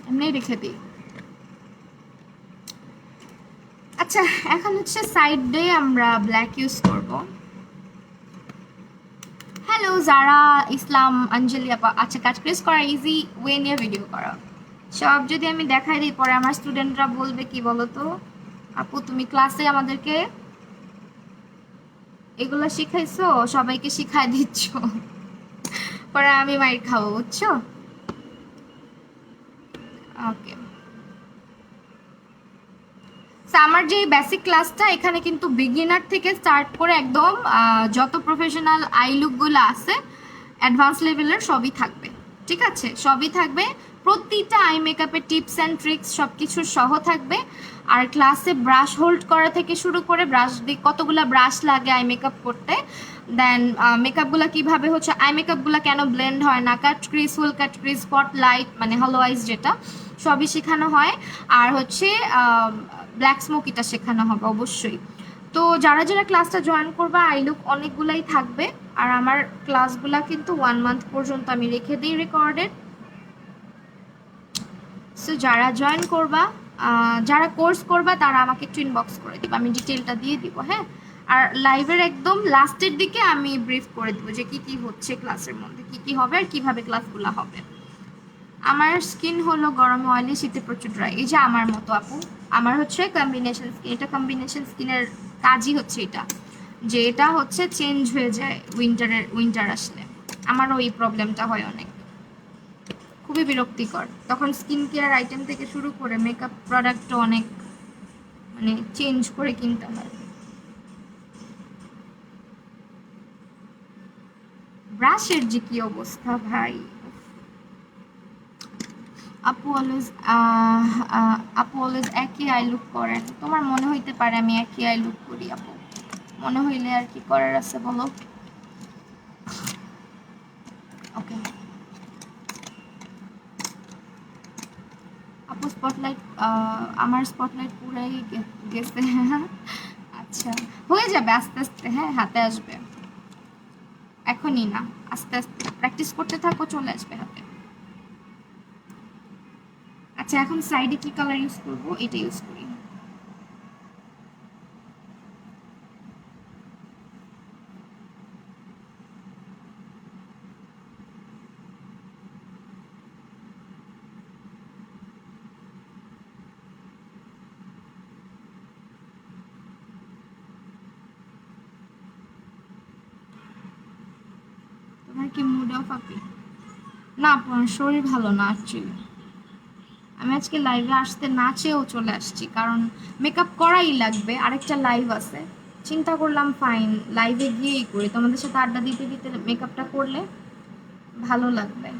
এমনি রেখে দিই। আচ্ছা এখন হচ্ছে সাইডে আমরা ব্ল্যাক ইউজ করব। হ্যালো যারা ইসলাম, অঞ্জলি আপা। আচ্ছা কাজ ক্রিস করা ইজি ওয়ে নিয়ে ভিডিও করা, সব যদি আমি দেখাই দিই পরে আমার স্টুডেন্টরা বলবে কি বলো তো, আপু তুমি ক্লাসে আমাদেরকে এগুলো শিখাইছো, সবাইকে শিখাই দিচ্ছ, পরে আমি মাইর খাবো, বুঝছো? ওকে, আমার যে বেসিক ক্লাসটা এখানে কিন্তু বিগিনার থেকে স্টার্ট করে একদম যত প্রফেশনাল আই লুকগুলো আছে অ্যাডভান্স লেভেলের সবই থাকবে। ঠিক আছে, সবই থাকবে, প্রতিটা আই মেকআপের টিপস অ্যান্ড ট্রিক্স সব কিছু সহ থাকবে। আর ক্লাসে ব্রাশ হোল্ড করা থেকে শুরু করে ব্রাশ দিয়ে কতগুলো ব্রাশ লাগে আই মেকআপ করতে, দেন মেকআপগুলো কীভাবে হচ্ছে, আই মেকআপগুলো কেন ব্লেন্ড হয় না, কাট ক্রিজ, ফুল কাট ক্রিজ, স্পট লাইট মানে হলো আইস যেটা, সবই শেখানো হয়। আর হচ্ছে ব্ল্যাক স্মোকিটা শেখানো হবে অবশ্যই। তো যারা যারা ক্লাসটা জয়েন করবা আই লুক অনেকগুলাই থাকবে। আর আমার ক্লাসগুলা কিন্তু 1 মান্থ পর্যন্ত আমি রেখে দিই রেকর্ডেড। সো যারা জয়েন করবা, যারা কোর্স করবা তারা আমাকে একটু ইনবক্স করে দিবা, আমি ডিটেলটা দিয়ে দিব। হ্যাঁ, আর লাইভের একদম লাস্টের দিকে আমি ব্রিফ করে দেবো যে কী কী হচ্ছে ক্লাসের মধ্যে, কী কী হবে আর কীভাবে ক্লাসগুলো হবে। আমার স্কিন হলো গরমে অয়েলি, শীতে প্রচুর ড্রাই, এই যে আমার মতো আপু। আমার হচ্ছে কম্বিনেশন স্কিন, এটা কম্বিনেশন স্কিনের কাজই হচ্ছে এটা, যে এটা হচ্ছে চেঞ্জ হয়ে যায় উইন্টার আসলে। আমারও এই প্রবলেমটা হয় অনেক, খুবই বিরক্তিকর। তখন স্কিন কেয়ার আইটেম থেকে শুরু করে মেকআপ প্রোডাক্টও অনেক মানে চেঞ্জ করে কিনতে হয়। ব্রাশের যে কি অবস্থা ভাই। আপু অলওয়েজ একই আই লুক করেন? তোমার মনে হইতে পারে আমি একই আই লুক করি আপু, মনে হইলে আর কি করার আছে বলো। ওকে আপু স্পটলাইট, আমার স্পটলাইট পুরাই গেছে। আচ্ছা হয়ে যাবে আস্তে আস্তে, হ্যাঁ হাতে আসবে, এখনই না, আস্তে আস্তে প্র্যাকটিস করতে থাকো, চলে আসবে হাতে। আচ্ছা এখন সাইডে কি কালার ইউজ করব, এটা ইউজ করি। তোমার কি মুড অফ আপি? না আপনার শরীর ভালো না অ্যাকচুয়ালি। আমি আজকে লাইভে আসতে না চেয়েও চলে আসছি, কারণ মেকআপ করাই লাগবে, আরেকটা লাইভ আছে। চিন্তা করলাম ফাইন লাইভে গিয়েই করি, তোমাদের সাথে আড্ডা দিতে দিতে মেকআপটা করলে ভালো লাগবে।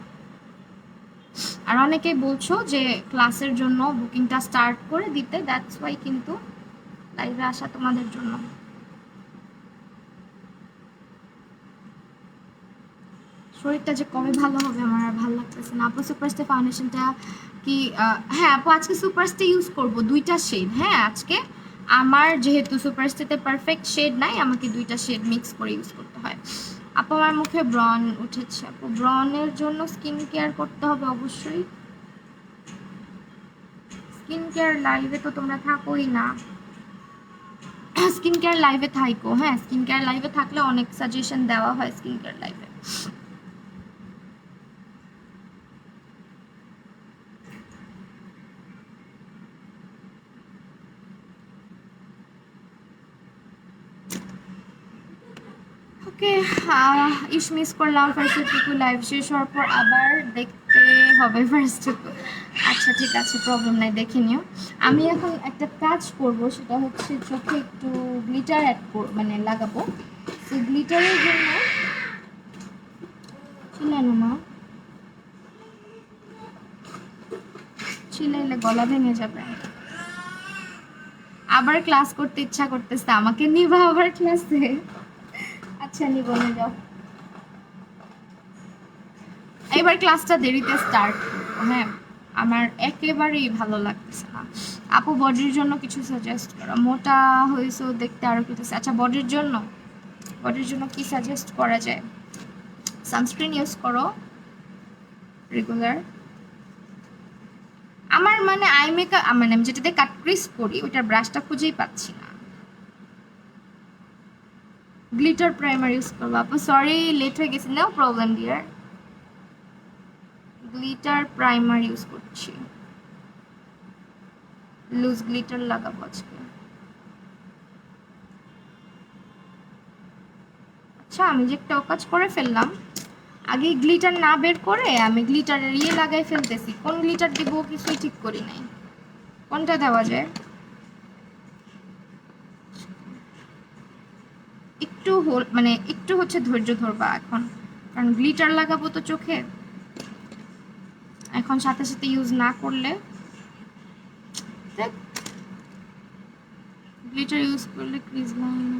আর অনেকেই বলছো যে ক্লাসের জন্য বুকিংটা স্টার্ট করে দিতে, দ্যাটস ওয়াই কিন্তু লাইভে আসা তোমাদের জন্য। শরীরটা যে কবে ভালো হবে আমার আর ভালো লাগতেছে না। আপু সুপারস্টে ফাউন্ডেশনটা কি হ্যাঁ আপু আজকে সুপারস্টে ইউজ করব দুইটা শেড। হ্যাঁ আজকে আমার যেহেতু সুপারস্টেতে পারফেক্ট শেড নাই, আমাকে দুইটা শেড মিক্স করে ইউজ করতে হয়। আপু আমার মুখে ব্রন উঠেছে, আপু ব্রনের জন্য স্কিন কেয়ার করতে হবে অবশ্যই। স্কিন কেয়ার লাইভে তো তোমরা থাকোই না। স্কিন কেয়ার লাইভে থাইকো, হ্যাঁ স্কিন কেয়ার লাইভে থাকলে অনেক সাজেশন দেওয়া হয় স্কিন কেয়ার লাইভে। ওকে ইস মিস করলাম ফার্স্টটুকু লাইভ শেষ হওয়ার পর আবার দেখতে হবে ফার্স্টটুকু। আচ্ছা ঠিক আছে প্রবলেম নাই, দেখে নিও। আমি এখন একটা কাজ করব, সেটা হচ্ছে চোখে একটু গ্লিটার অ্যাড মানে লাগাবো। সেই গ্লিটারের জন্য চিলানো মা, চিলাইলে গলা ভেঙে যাবে। আবার ক্লাস করতে ইচ্ছা করতেছে আমাকে, নিবা আবার ক্লাসে? আচ্ছা নিব, নিয়ে যাও। এবার ক্লাসটা দেরিতে স্টার্ট করবো। হ্যাঁ আমার একেবারেই ভালো লাগতেছে না। আপু বডির জন্য কিছু সাজেস্ট করো, মোটা হয়েছে দেখতে আরো কিছু। আচ্ছা বডির জন্য, বডির জন্য কি সাজেস্ট করা যায়? সানস্ক্রিন ইউজ করো রেগুলার। আমার মানে আই মেকআপ মানে আমি যেটাতে কাট ক্রিস করি ওইটার ব্রাশটা খুঁজেই পাচ্ছি না। গ্লিটার প্রাইমার ইউজ করবো আপু, সরি লেট হয়ে গেছে। No problem dear, glitter primer use করছি। লুজ গ্লিটার লাগাবো আজকে। আচ্ছা আমি যে একটা কাজ করে ফেললাম, আগে গ্লিটার না বের করে আমি গ্লিটারের ইয়ে লাগাই ফেলতেছি। কোন গ্লিটার দিব কিছুই ঠিক করি নাই, কোনটা দেওয়া যায়। একটু মানে একটু হচ্ছে ধৈর্য ধরবা এখন, কারণ গ্লিটার লাগাবো তো চোখে, এখন সাথে সাথে ইউজ না করলে গ্লিটার ইউজ করলে ক্রিজ লাইন।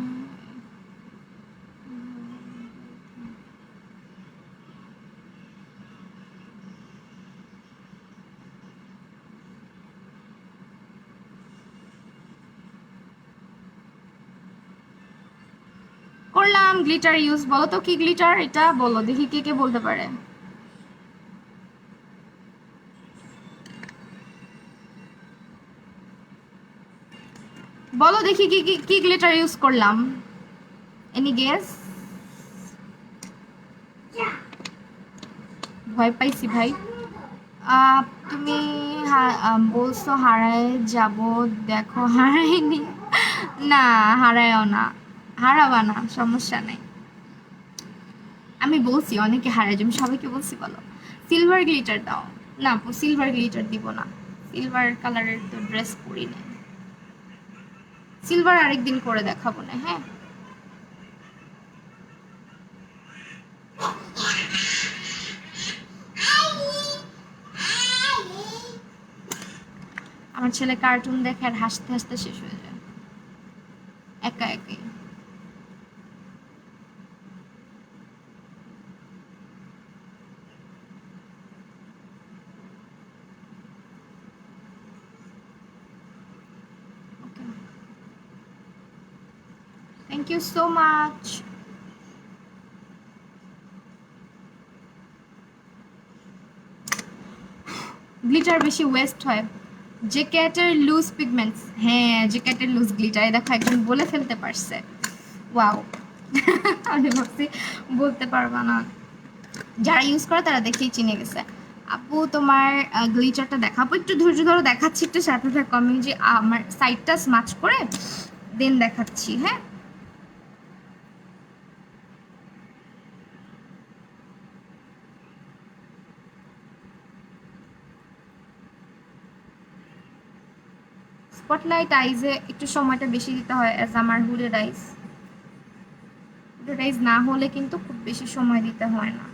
করলাম গ্লিটার ইউজ। বলো তো কি গ্লিটার এটা, বলো দেখি কে কে বলতে পারে। বলো দেখি কি কি কি গ্লিটার ইউজ করলাম, এনি গেস? ভয় পাইছি ভাই। তুমি বলছো হারায় যাব, দেখো হারাইনি। না হারায়ও না, হারাবা না, সমস্যা নেই। আমি বলছি অনেকে হারায় যাবে, সবাইকে বলছি বলো সিলভার গ্লিটার দাও। না সিলভার গ্লিটার দিব না, সিলভার কালারের তো ড্রেস পরি না। সিলভার আরেকদিন করে দেখাবো না। হ্যাঁ আমার ছেলে কার্টুন দেখে আর হাসতে হাসতে শেষ হয়ে যায় একা একাই। Okay thank you so much. Glitter বেশি ওয়েস্ট হয়। জ্যাকেটের লুজ পিগমেন্টস, হ্যাঁ জ্যাকেটের লুজ গ্লিটার, দেখো একজন বলে ফেলতে পারছে। ওয়াও। আমি ভাবছি বলতে পারবা না, যারা ইউজ করে তারা দেখেই চিনে গেছে। আপু তোমার গ্লিটারটা দেখাবো, একটু ধৈর্য ধরো, দেখাচ্ছি, একটু সাথে থাকো, আমি যে আমার সাইডটা স্মাচ করে দেন দেখাচ্ছি। হ্যাঁ স্পটলাইট আইজে একটু সময়টা বেশি দিতে হয়, অ্যাজ আমার হুডেড আইজ। হুডেড আইজ না হলে কিন্তু খুব বেশি সময় দিতে হয় না।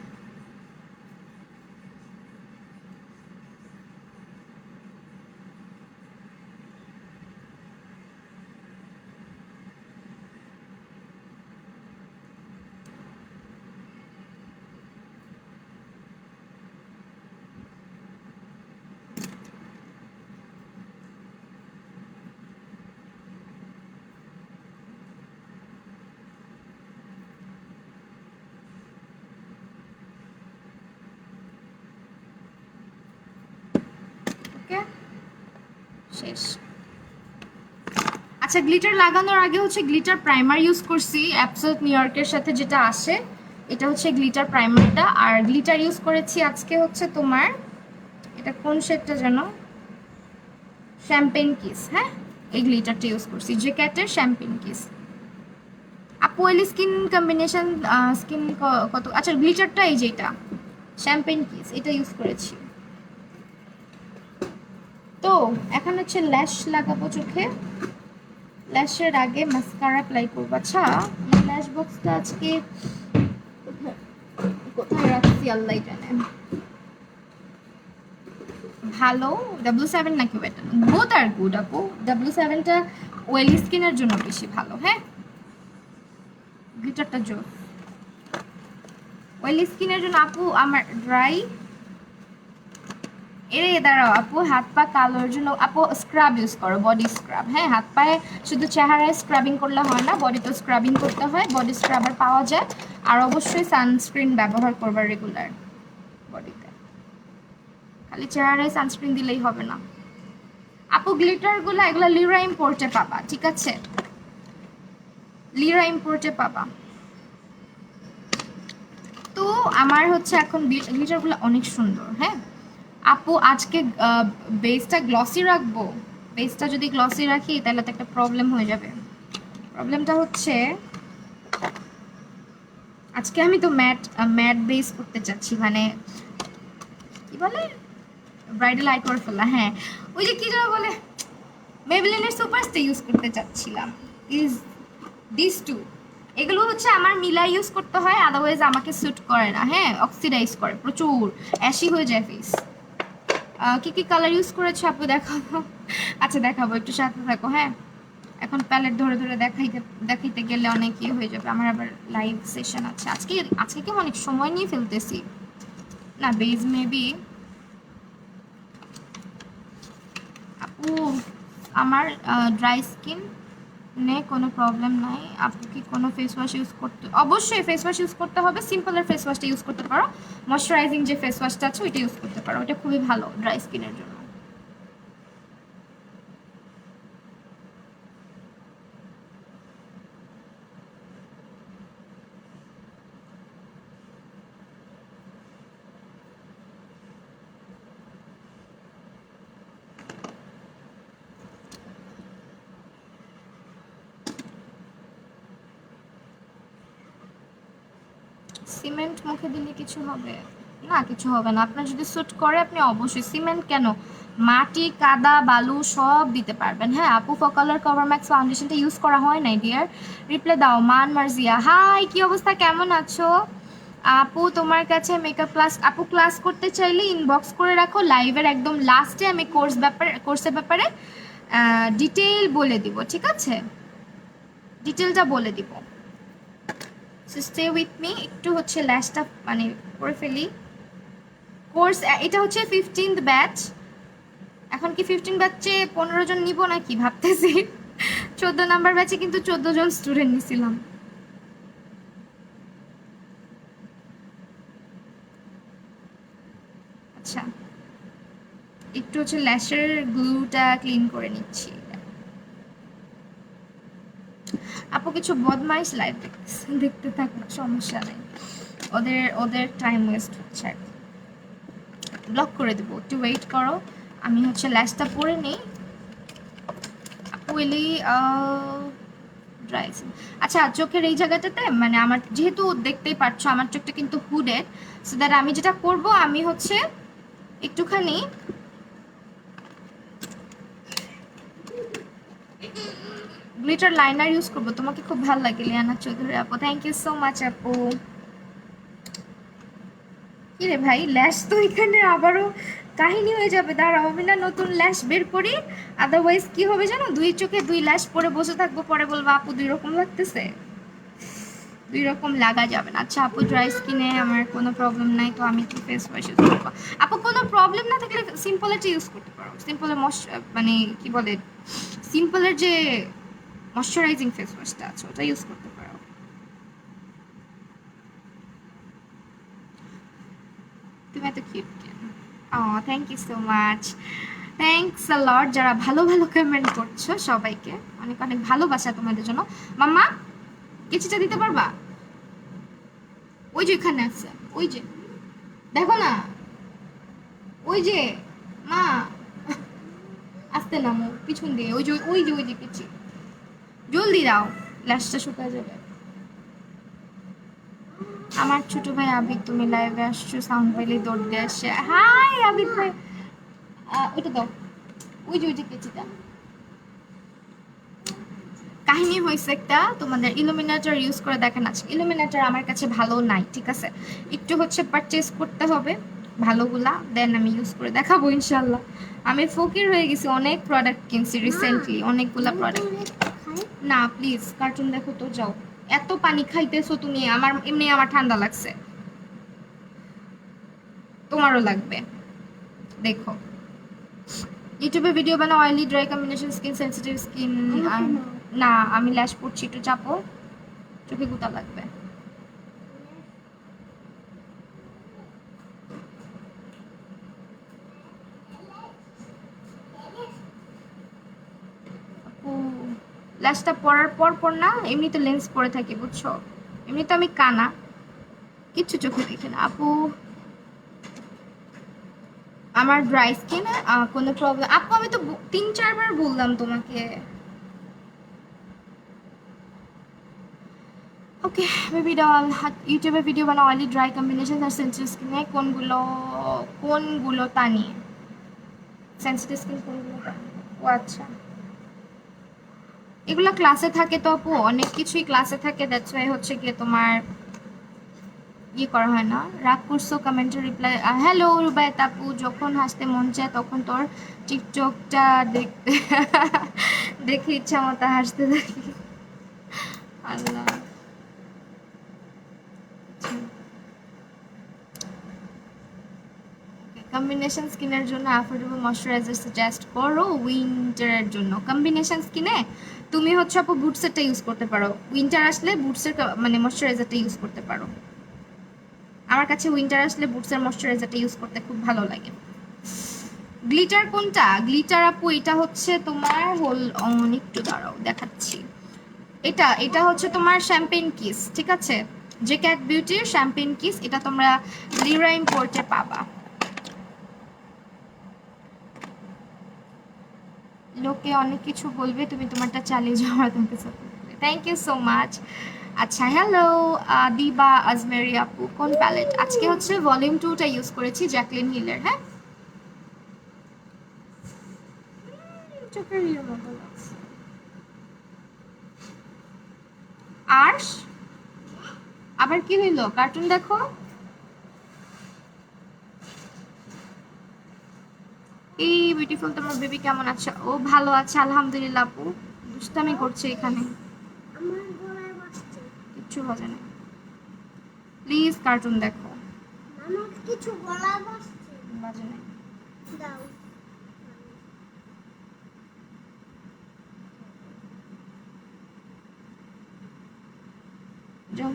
ওকে শেষ। আচ্ছা গ্লিটার লাগানোর আগে হচ্ছে গ্লিটার প্রাইমার ইউজ করছি অ্যাবসোলিউট নিউ ইয়র্কের সাথে যেটা আসে, এটা হচ্ছে গ্লিটার প্রাইমারটা। আর গ্লিটার ইউজ করেছি আজকে হচ্ছে তোমার, এটা কোন শেডটা যেন, শ্যাম্পেন কিস। হ্যাঁ এই গ্লিটারটা ইউজ করছি, জ্যাকেটের শ্যাম্পেন কিস। আপু অয়েলি স্কিন কম্বিনেশন, স্কিন কত, আচ্ছা গ্লিটারটা এই যেটা শ্যাম্পেন কিস, এটা ইউজ করেছি। তো এখন হচ্ছে ল্যাশ লাগাবো চোখে, ল্যাশের আগে মাস্কারা অ্যাপ্লাই করবো। আচ্ছা ল্যাশ বক্সটা আজকে কোথায় রাখছি আল্লাহ জানে। ভালো W7 নাকি বেটার, বোথ আর গুড আপু। W7টা ওয়েলি স্কিনের জন্য বেশি ভালো। হ্যাঁ গ্লিটারটা জোর ওয়েলি স্কিনের জন্য আপু, আমার ড্রাই। এরে দাঁড়াও আপু, হাত পা কালোর জন্য আপু স্ক্রাব ইউজ করো, বডি স্ক্রাব। হ্যাঁ হাত পায়ে শুধু চেহারায় স্ক্রাবিং করলে হয় না, বডিতেও স্ক্রাবিং করতে হয়, বডি স্ক্রাবার পাওয়া যায়। আর অবশ্যই সানস্ক্রিন ব্যবহার করবা রেগুলার বডিতে, খালি চেহারায় সানস্ক্রিন দিলেই হবে না। আপু গ্লিটারগুলো এগুলো লিরা ইম্পোর্টে পাবা, ঠিক আছে লিরা ইম্পোর্টে পাবা। তো আমার হচ্ছে এখন গ্লিটারগুলো অনেক সুন্দর। হ্যাঁ আপু আজকে বেসটা গ্লসি রাখবো, বেসটা যদি গ্লসি রাখি তাহলে তো একটা প্রবলেম হয়ে যাবে। প্রবলেমটা হচ্ছে আজকে আমি তো ম্যাট ম্যাট বেস করতে চাচ্ছি, মানে কি বলে ব্রাইডাল আই করে ফেলা। হ্যাঁ ওই যে কি যেন বলে, মেবলিনের সুপারস্টে ইউজ করতে চাচ্ছিলাম, ইজ দিস টু। এগুলো হচ্ছে আমার মিলা ইউজ করতে হয়, আদারওয়াইজ আমাকে স্যুট করে না। হ্যাঁ অক্সিডাইজ করে প্রচুর, অ্যাশি হয়ে যায় ফেস। কি কি কালার ইউজ করেছো আপু দেখাবো? আচ্ছা দেখাবো, একটু সাথে থাকো। হ্যাঁ এখন প্যালেট ধরে ধরে দেখাইতে গেলে অনেক ইয়ে হয়ে যাবে, আমার আবার লাইভ সেশন আছে আজকে। আজকে কি অনেক সময় নিয়ে ফেলতেছি না, বেজ মেবি। আপু আমার ড্রাই স্কিন নে কোনো প্রবলেম নাই। আপু কি কোনো ফেস ওয়াশ ইউজ করতে, অবশ্যই ফেস ওয়াশ ইউজ করতে হবে, সিম্পলের ফেস ওয়াশটা ইউজ করতে পারো, ময়শ্চারাইজিং যে ফেস ওয়াশটা আছে ওইটা ইউজ করতে পারো, ওটা খুবই ভালো ড্রাই স্কিনের জন্য। সিমেন্ট মুখে দিলে কিছু হবে না, কিছু হবে না। আপনার যদি স্যুট করে আপনি অবশ্যই, সিমেন্ট কেন, মাটি কাদা বালু সব দিতে পারবেন। হ্যাঁ আপু ফকালার কভার ম্যাক্স ফাউন্ডেশনটা ইউজ করা হয় নাই ডিয়ার, রিপ্লাই দাও। মান মার্জিয়া হাই, কি অবস্থা, কেমন আছো আপু? তোমার কাছে মেকআপ ক্লাস, আপু ক্লাস করতে চাইলে ইনবক্স করে রাখো, লাইভের একদম লাস্টে আমি কোর্সের ব্যাপারে ডিটেইল বলে দিব, ঠিক আছে ডিটেলটা বলে দিব। সো স্টে উইথ মি, একটু হচ্ছে ল্যাশটা মানে করে ফেলি। কোর্স এটা হচ্ছে 15th ব্যাচ, এখন কি 15 ব্যাচে 15 জন নিব নাকি ভাবতেছি। 14 নাম্বার ব্যাচে কিন্তু 14 জন স্টুডেন্ট নিছিলাম। আচ্ছা একটু হচ্ছে ল্যাশের গ্লুটা ক্লিন করে নিচ্ছি। আপু কিছু বদমাইশ লাইভ দেখতে থাকুক, সমস্যা নেই, ওদের ওদের টাইম ওয়েস্ট হচ্ছে আর কি। ব্লক করে দেবো, একটু ওয়েট করো, আমি হচ্ছে ল্যাশটা পরে নিই। আপু এলি ড্রাই। আচ্ছা চোখের এই জায়গাটাতে মানে আমার যেহেতু দেখতেই পাচ্ছ আমার চোখটা কিন্তু হুডেড, সো দ্যাট আমি যেটা করব আমি হচ্ছে একটুখানি গ্লিটার লাইনার ইউজ করবো। তোমাকে খুব ভালো লাগে লিয়ানা চৌধুরী আপু, থ্যাংক ইউ সো মাচ আপু। কি রে ভাই, ল্যাশ তো এখানে আবারও কাহিনী হয়ে যাবে, দাঁড়াও আমি না নতুন ল্যাশ বের করি, আদারওয়াইজ কি হবে জানো, দুই চোখে দুই ল্যাশ পরে বসে থাকবো, পরে বলবো আপু দুই রকম লাগতেছে, দুই রকম লাগা যাবে না। আচ্ছা আপু ড্রাই স্কিনে আমার কোনো প্রবলেম নাই, তো আমি কি ফেস ওয়াশ ইউজ করবো? আপু কোনো প্রবলেম না থাকলে সিম্পলেরটা ইউজ করতে পারো, সিম্পলের মানে কি বলে, সিম্পলের যে ময়শ্চারাইজিং ফেস ওয়াশটা আছে ওটা ইউজ করতে পারো। তুমি এত কিউট কেন? Oh thank you so much, thanks a lot যারা ভালো ভালো কমেন্ট করছো, সবাইকে অনেক অনেক ভালোবাসা তোমাদের জন্য। মাম্মা কিছুটা দিতে পারবা? ওই যে এখানে আছে, ওই যে দেখো না, ওই যে মা, আসতে নামো পিছন দিয়ে, ওই যে ওই যে ওই যে পিছি, জলদি দাও, ল্যাশটা শুকায় যাবে। আমার ছোট ভাই আবিদ, তুমি লাইভে আসছো, সাউন্ড পাইলে দৌড় দিয়ে আসছে। হাই আবিদ ভাই, ওইটা দাও, ওই যে ওই যে কেচিটা। কাহিনী হয়েছে একটা, তোমাদের ইলুমিনেটর ইউজ করে দেখেন। আছে ইলুমিনেটর আমার কাছে ভালো নাই, ঠিক আছে, একটু হচ্ছে পারচেজ করতে হবে ভালোগুলা, দেন আমি ইউজ করে দেখাবো ইনশাল্লাহ। আমি ফকির হয়ে গেছি, অনেক প্রোডাক্ট কিনছি রিসেন্টলি, অনেকগুলা প্রোডাক্ট। না প্লিজ কার্টুন দেখো তো, যাও। এত পানি খাইতেছো তুমি, আমার এমনি আমার ঠান্ডা লাগছে, তোমারও লাগবে, দেখো। ইউটিউবে ভিডিও বানাও, oily dry combination, skin sensitive skin. না আমি ল্যাশ পড়ছি, একটু চাপো, চোখে গুতা লাগবে। আপু ল্যাশটা পরার পর পর না, এমনি তো লেন্স পরে থাকি বুঝছো, এমনি তো আমি কানা, কিচ্ছু চোখে দেখি না আপু। আমার ড্রাই স্কিন, কোনো প্রবলেম আপু, আমি তো 3-4 বার বললাম তোমাকে। ওকে বেবি ডল, ইউটিউবে ভিডিও বানাও, অয়েলি ড্রাই কম্বিনেশন আর সেন্সিটিভ স্কিনে কোনগুলো, কোনগুলো তা নিয়ে, সেন্সিটিভ স্কিন কোনগুলো তা নিয়ে। ও আচ্ছা, এগুলো ক্লাসে থাকে তো আপু, অনেক কিছুই ক্লাসে থাকে, দ্যাটস ওয়াই হচ্ছে গিয়ে তোমার ইয়ে করা হয় না। রাগ করছো কমেন্টে রিপ্লাই, হ্যালো রুবায়ত আপু, যখন হাসতে মন চায় তখন তোর টিকটকটা দেখতে দেখে ইচ্ছা মতো হাসতে থাকি। আল্লাহ, কম্বিনেশন স্কিনের জন্য অ্যাফোর্ডেবল ময়শ্চারাইজার সাজেস্ট করো উইন্টারের জন্য। কম্বিনেশন স্কিনে তুমি হচ্ছে আপু বুটসেরটা ইউজ করতে পারো, উইন্টার আসলে বুটসের মানে ময়শ্চারাইজারটা ইউজ করতে পারো। আমার কাছে উইন্টার আসলে বুটসের ময়শ্চারাইজারটা ইউজ করতে খুব ভালো লাগে। গ্লিটার কোনটা? গ্লিটার আপু এটা হচ্ছে তোমার হোল অন, একটু দাঁড়াও দেখাচ্ছি। এটা এটা হচ্ছে তোমার শ্যাম্পেন কিস, ঠিক আছে, যে ক্যাট বিউটির শ্যাম্পেন কিস, এটা তোমরা লিরা ইম্পোর্টে পাবা। লোকে অনেক কিছু বলবে, তুমি তোমারটা চালিয়ে যাওয়া, তোমাকে সাপোর্ট করবে, থ্যাংক ইউ সো মাচ। আচ্ছা হ্যালো দিবা আজমেরি আপু, কোন প্যালেট? আজকে হচ্ছে ভলিউম 2টা ইউজ করেছি, জ্যাকলিন হিলের। হ্যাঁ চোখের ইয়ে মতো লাগছে। আর্শ আবার কি হইলো, কার্টুন দেখো। এই বিউটিফুল তোমার বেবি কেমন আছে? ও ভালো আছে আলহামদুলিল্লাহ আপু, দুষ্টামি করছে এখানে, কিচ্ছু বাজে না, প্লিজ কার্টুন দেখো, কিছু বাজে না। যাও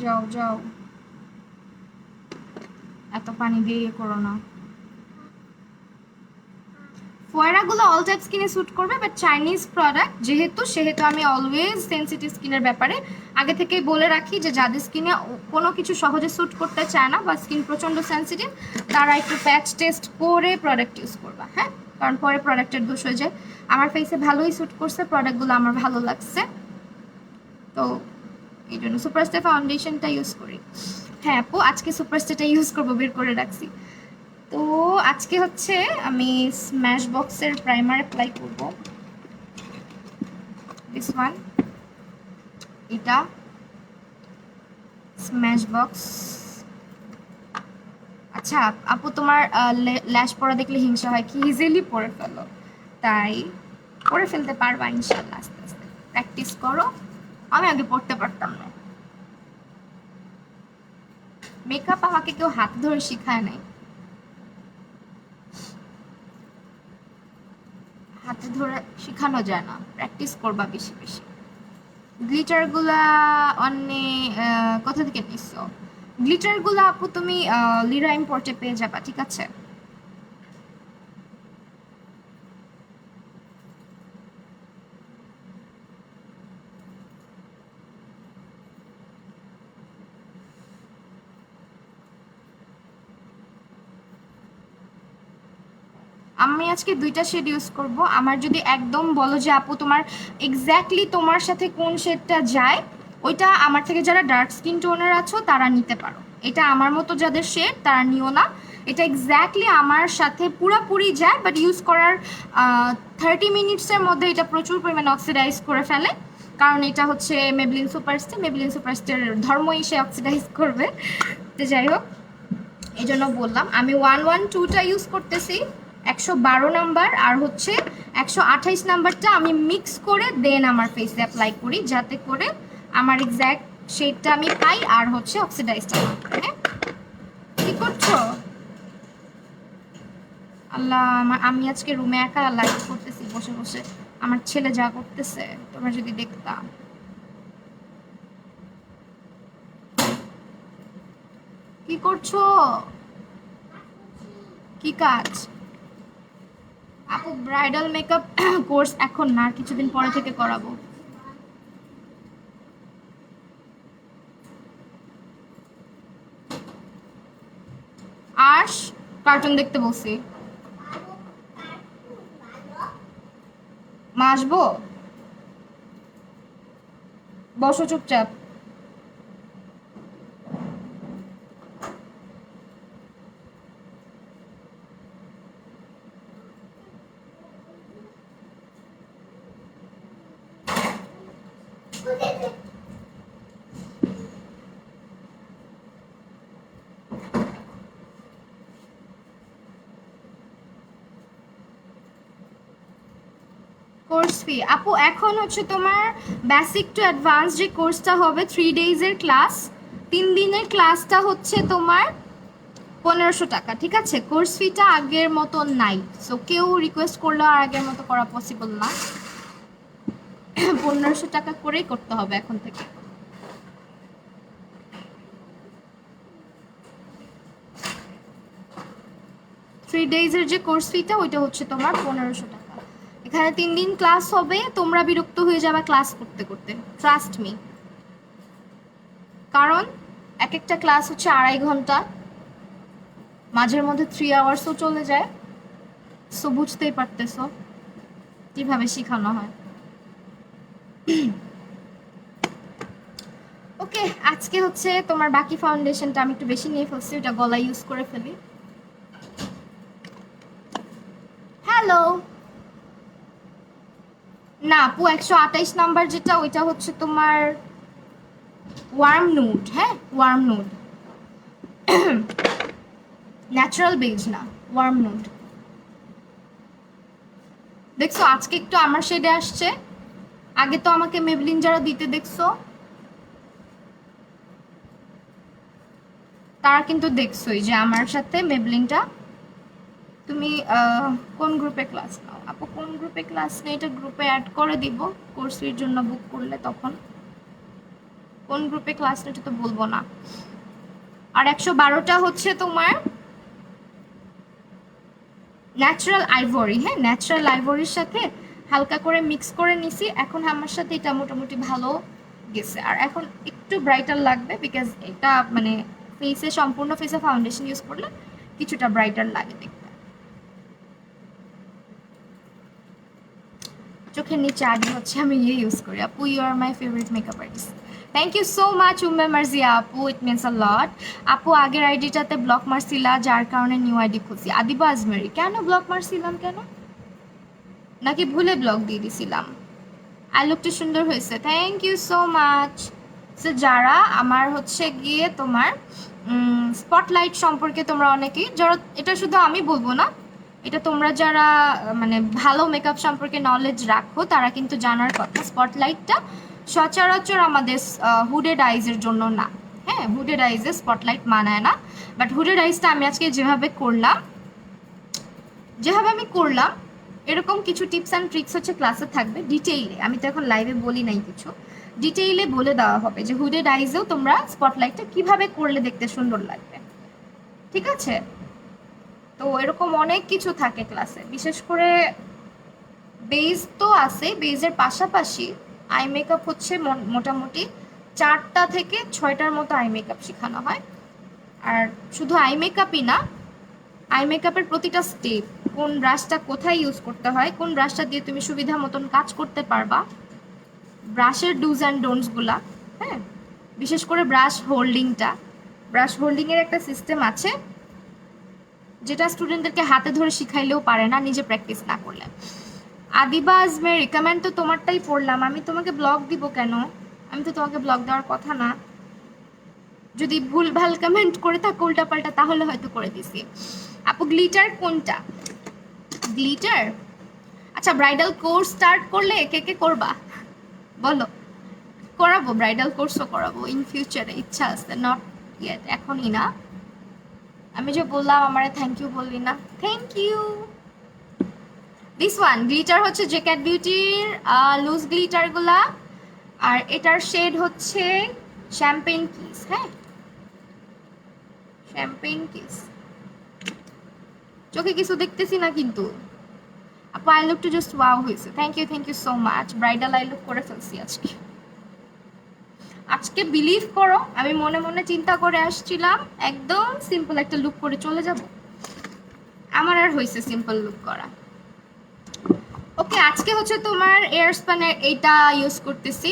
যাও যাও, এত এত পানি দিয়ে ইয়ে করো না। ফোয়ারাগুলো অল টাইপ স্কিনে স্যুট করবে, বাট চাইনিজ প্রোডাক্ট সেহেতু আমি অলওয়েজ সেন্সিটিভ স্কিনের ব্যাপারে আগে থেকেই বলে রাখি যে যাদের স্কিনে কোনো কিছু সহজে স্যুট করতে চায় না বা স্কিন প্রচণ্ড সেন্সিটিভ, তারা একটু প্যাচ টেস্ট করে প্রোডাক্ট ইউজ করবা, হ্যাঁ, কারণ পরে প্রোডাক্টের দোষ হয়ে যায়। আমার ফেসে ভালোই স্যুট করছে, প্রোডাক্টগুলো আমার ভালো লাগছে, তো এই জন্য সুপারস্টার ফাউন্ডেশনটা ইউজ করি। হ্যাঁ আপু, আজকে সুপারস্টারটা ইউজ করবো, বের করে রাখছি। তো আজকে হচ্ছে আমি স্ম্যাশ বক্সের প্রাইমার অ্যাপ্লাই করব, দিস ওয়ান, এটা স্ম্যাশ বক্স। আচ্ছা আপু, তোমার ল্যাশ পরা দেখলে হিংসা হয় কি? ইজিলি পরে ফেলো, তাই পরে ফেলতে পারবা ইনশাল্লাহ, আস্তে আস্তে প্র্যাকটিস করো। আমি আগে পড়তে পারতাম না, মেকআপ আমাকে কেউ হাত ধরে শিখায় নাই, হাতে ধরে শেখানো যায় না, প্র্যাকটিস করবা বেশি বেশি। গ্লিটারগুলা কোথা থেকে নিচ্ছো? গ্লিটারগুলো আপু তুমি লিরা ইম্পোর্টে পেয়ে যাবা, ঠিক আছে? আমি আজকে দুইটা শেড ইউজ করব। আমার যদি একদম বলো যে আপু তোমার এক্স্যাক্টলি তোমার সাথে কোন শেডটা যায়, ওইটা আমার থেকে যারা ডার্ক স্কিন টোনের আছো তারা নিতে পারো। এটা আমার মতো যাদের শেড তারা নিও না, এটা এক্স্যাক্টলি আমার সাথে পুরোপুরি যায়, বাট ইউজ করার 30 মিনিটসের মধ্যে এটা প্রচুর পরিমাণে অক্সিডাইজ করে ফেলে, কারণ এটা হচ্ছে মেবলিন সুপারস্টার ধর্মই সে অক্সিডাইজ করবে। তো যাই হোক, এই জন্য বললাম আমি 112টা ইউজ করতেছি, 112 নাম্বার আর হচ্ছে 128 নাম্বারটা আমি মিক্স করে দেন আমার ফেসে অ্যাপ্লাই করি, যাতে করে আমার এক্স্যাক্ট শেডটা আমি পাই আর হচ্ছে অক্সিডাইজটা না করে। হ্যাঁ, কি করছো? আল্লাহ, আমি আজকে রুমে একা লাইভ করতেছি বসে বসে, আমার ছেলে যা করতেছে তোমরা যদি দেখতাম। কি করছো? কি কাজ? আপু ব্রাইডাল মেকআপ কোর্স এখন না, কিছুদিন পরে থেকে করাবো। আর কার্টুন দেখতে বলছি, মা আসবো, বসো চুপচাপ। কোর্স ফি আপু এখন হচ্ছে তোমার বেসিক টু অ্যাডভান্স যে কোর্সটা হবে 3 ডেজের ক্লাস, 3 দিনের ক্লাসটা হচ্ছে তোমার 1500 টাকা, ঠিক আছে? কোর্স ফিটা আগের মতো নাই, সো কেউ রিকোয়েস্ট করলে আর আগের মতো করা পসিবল না, 1500 টাকা করেই করতে হবে এখন থেকে। থ্রি ডেজের যে কোর্স ফিটা ওইটা হচ্ছে তোমার 1500 টাকা। এখানে 3 দিন ক্লাস হবে, তোমরা বিরক্ত হয়ে যাবে ক্লাস করতে করতে, ট্রাস্ট মি, কারণ এক একটা ক্লাস হচ্ছে 2.5 ঘন্টা, মাঝের মধ্যে 3 আওয়ার্সও চলে যায়, সো বুঝতেই পারতেছো কিভাবে শেখানো হয়। ওকে, আজকে হচ্ছে তোমার বাকি ফাউন্ডেশনটা আমি একটু বেশি নিয়ে ফেলছি, ওটা গলা ইউজ করে ফেলি। হ্যালো, না আপু 128 নাম্বার যেটা ওইটা হচ্ছে তোমার ওয়ার্ম নুড, হ্যাঁ ওয়ার্ম নুড, ন্যাচারাল বেজ না, ওয়ার্ম নুড। দেখছো আজকে একটু আমার শেডে আসছে, আগে তো আমাকে মেবলিন যারা দিতে দেখছো তারা কিন্তু দেখছোই যে আমার সাথে মেবলিনটা। তুমি কোন গ্রুপে ক্লাস নাও আপু? কোন গ্রুপে ক্লাস নেই এটা গ্রুপে অ্যাড করে দিব কোর্সের জন্য বুক করলে, তখন কোন গ্রুপে ক্লাস নেই এটা তো বলবো না। আর 112টা হচ্ছে তোমার ন্যাচারাল আইভরি, হ্যাঁ ন্যাচারাল আইভরির সাথে হালকা করে মিক্স করে নিছি। এখন আমার সাথে এটা মোটামুটি ভালো গেছে। আর এখন একটু ব্রাইটার লাগবে, বিকজ এটা মানে ফেসে, সম্পূর্ণ ফেসে ফাউন্ডেশন ইউজ করলে কিছুটা ব্রাইটার লাগে দেখতে। চোখের নিচে আগে হচ্ছে আমি ইউজ করি। আপু, you are my favourite makeup artist. Thank you so much Umme Marzia আপু, ইট মিনস আ লট। আপু, আগের আইডিটাতে ব্লক মারছিলা, যার কারণে নিউ আইডি খুঁজছি। আদিবা আজমেরি, কেন ব্লক মারছিলাম কেন? নাকি ভুলে ব্লক দিয়ে দিছিলাম? আই লুকটা সুন্দর হয়েছে, thank you so much. So যারা আমার হচ্ছে গিয়ে তোমার স্পটলাইট সম্পর্কে তোমরা অনেকেই, যারা, এটা শুধু আমি বলবো না, এটা তোমরা যারা মানে ভালো মেকআপ সম্পর্কে নলেজ রাখো তারা কিন্তু জানার কথা। স্পটলাইটটা সচরাচর আমাদের হুডেড আইজের জন্য না, হ্যাঁ হুডেড আইজে স্পটলাইট মানায় না। বাট হুডেড আইজটা আমি আজকে যেভাবে আমি করলাম এরকম কিছু টিপস অ্যান্ড ট্রিক্স হচ্ছে ক্লাসে থাকবে ডিটেইলে। আমি তো এখন লাইভে বলি নাই কিছু, ডিটেইলে বলে দেওয়া হবে যে হুডেড আইজেও তোমরা স্পটলাইটটা কিভাবে করলে দেখতে সুন্দর লাগবে, ঠিক আছে? তো এরকম অনেক কিছু থাকে ক্লাসে, বিশেষ করে বেজ তো আছে, বেজের পাশাপাশি আই মেকআপ হচ্ছে মোটামুটি 4টা থেকে 6টার মতো আই মেকআপ শেখানো হয়। আর শুধু আই মেকআপই না, আই মেকআপের প্রতিটা স্টেপ, কোন ব্রাশটা কোথায় ইউজ করতে হয়, কোন ব্রাশটা দিয়ে তুমি সুবিধা মতন কাজ করতে পারবা, ব্রাশের ডুজ অ্যান্ড ডোন্টসগুলা, হ্যাঁ বিশেষ করে ব্রাশ হোল্ডিংয়ের একটা সিস্টেম আছে যেটা স্টুডেন্টদেরকে হাতে ধরে শিখাইলেও পারে না নিজে প্র্যাকটিস না করলে। আদিবা আজমেরি, কমেন্ট তো তোমারটাই পড়লাম, আমি তোমাকে ব্লগ দিব কেন? আমি তো তোমাকে ব্লগ দেওয়ার কথা না। যদি ভুল ভাল কমেন্ট করে থাকো উল্টাপাল্টা তাহলে হয়তো করে দিছি। আপু, গ্লিটার কোনটা? গ্লিটার, আচ্ছা ব্রাইডাল কোর্স স্টার্ট করলে কে কে করবা বলো? করাবো, ব্রাইডাল কোর্সও করাবো ইন ফিউচারে, ইচ্ছা আছে, নট ইয়েট, এখনই না। আমি যে বললাম আমারে থ্যাংক ইউ বললি না, thank you. This one glitter হচ্ছে জেক্যাট বিউটির লুজ গ্লিটারগুলা, আর এটার শেড হচ্ছে শ্যাম্পেন কিস, হ্যাঁ শ্যাম্পেন কিস। চোখে কিছু দেখতেছি না কিন্তু। আপু, eye look too just wow হয়েছে, thank you so much. Bridal eye look করে ফেলছি আজকে বিলিভ করো, আমি মনে মনে চিন্তা করে আসছিলাম একদম সিম্পল একটা লুক করে চলে যাব, আমার আর হয়েছে সিম্পল লুক করা। ওকে, আজকে হচ্ছে তোমার এয়ার স্প্যানের এইটা ইউজ করতেছি,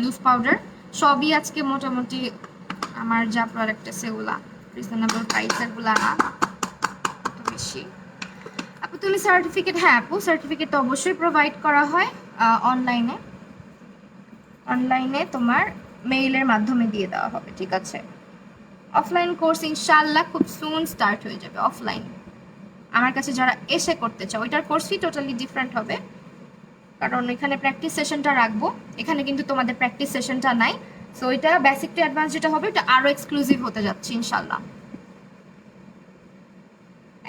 লুজ পাউডার। সবই আজকে মোটামুটি আমার যা প্রোডাক্ট আছে ওগুলা রিজনেবল প্রাইসের গুলা না তো বেশি। আপু তুমি সার্টিফিকেট, হ্যাঁ আপু সার্টিফিকেট তো অবশ্যই প্রোভাইড করা হয় অনলাইনে তোমার মেইলের মাধ্যমে দিয়ে দেওয়া হবে, ঠিক আছে? অফলাইন কোর্স ইনশাল্লাহ খুব সুন স্টার্ট হয়ে যাবে। অফলাইন আমার কাছে যারা এসে করতে চাও, ওইটার কোর্সই টোটালি ডিফারেন্ট হবে, কারণ এখানে প্র্যাকটিস সেশনটা রাখবো, এখানে কিন্তু তোমাদের প্র্যাকটিস সেশনটা নাই। সো এটা বেসিক টু অ্যাডভান্স যেটা হবে এটা আরও এক্সক্লুসিভ হতে যাচ্ছে ইনশাল্লাহ।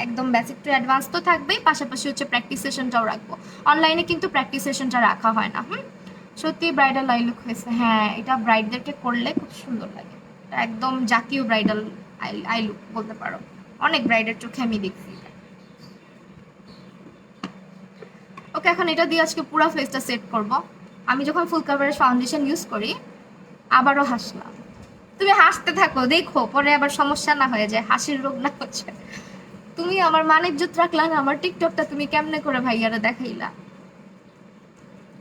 একদম বেসিক টু অ্যাডভান্স তো থাকবেই, পাশাপাশি হচ্ছে প্র্যাকটিস সেশনটাও রাখবো। অনলাইনে কিন্তু প্র্যাকটিস সেশনটা রাখা হয় না। সত্যি ব্রাইডাল আই লুক হয়েছে, হ্যাঁ এটা ব্রাইডদেরকে করলে খুব সুন্দর লাগে, একদম জাতীয় ব্রাইডাল আই লুক বলতে পারো, অনেক ব্রাইডের চোখে আমি দেখছি। ওকে, এখন এটা দিয়ে আজকে পুরো ফেসটা সেট করব। আমি যখন ফুল কাভারেজ ফাউন্ডেশন ইউজ করি আবারও হাসলাম, তুমি হাসতে থাকো দেখো পরে আবার সমস্যা না হয়ে যায়, হাসির রোগ না হচ্ছে। তুমি আমার মানের জুত রাখলা না, আমার টিকটকটা তুমি কেমনে করে ভাইয়ারা দেখাইলা,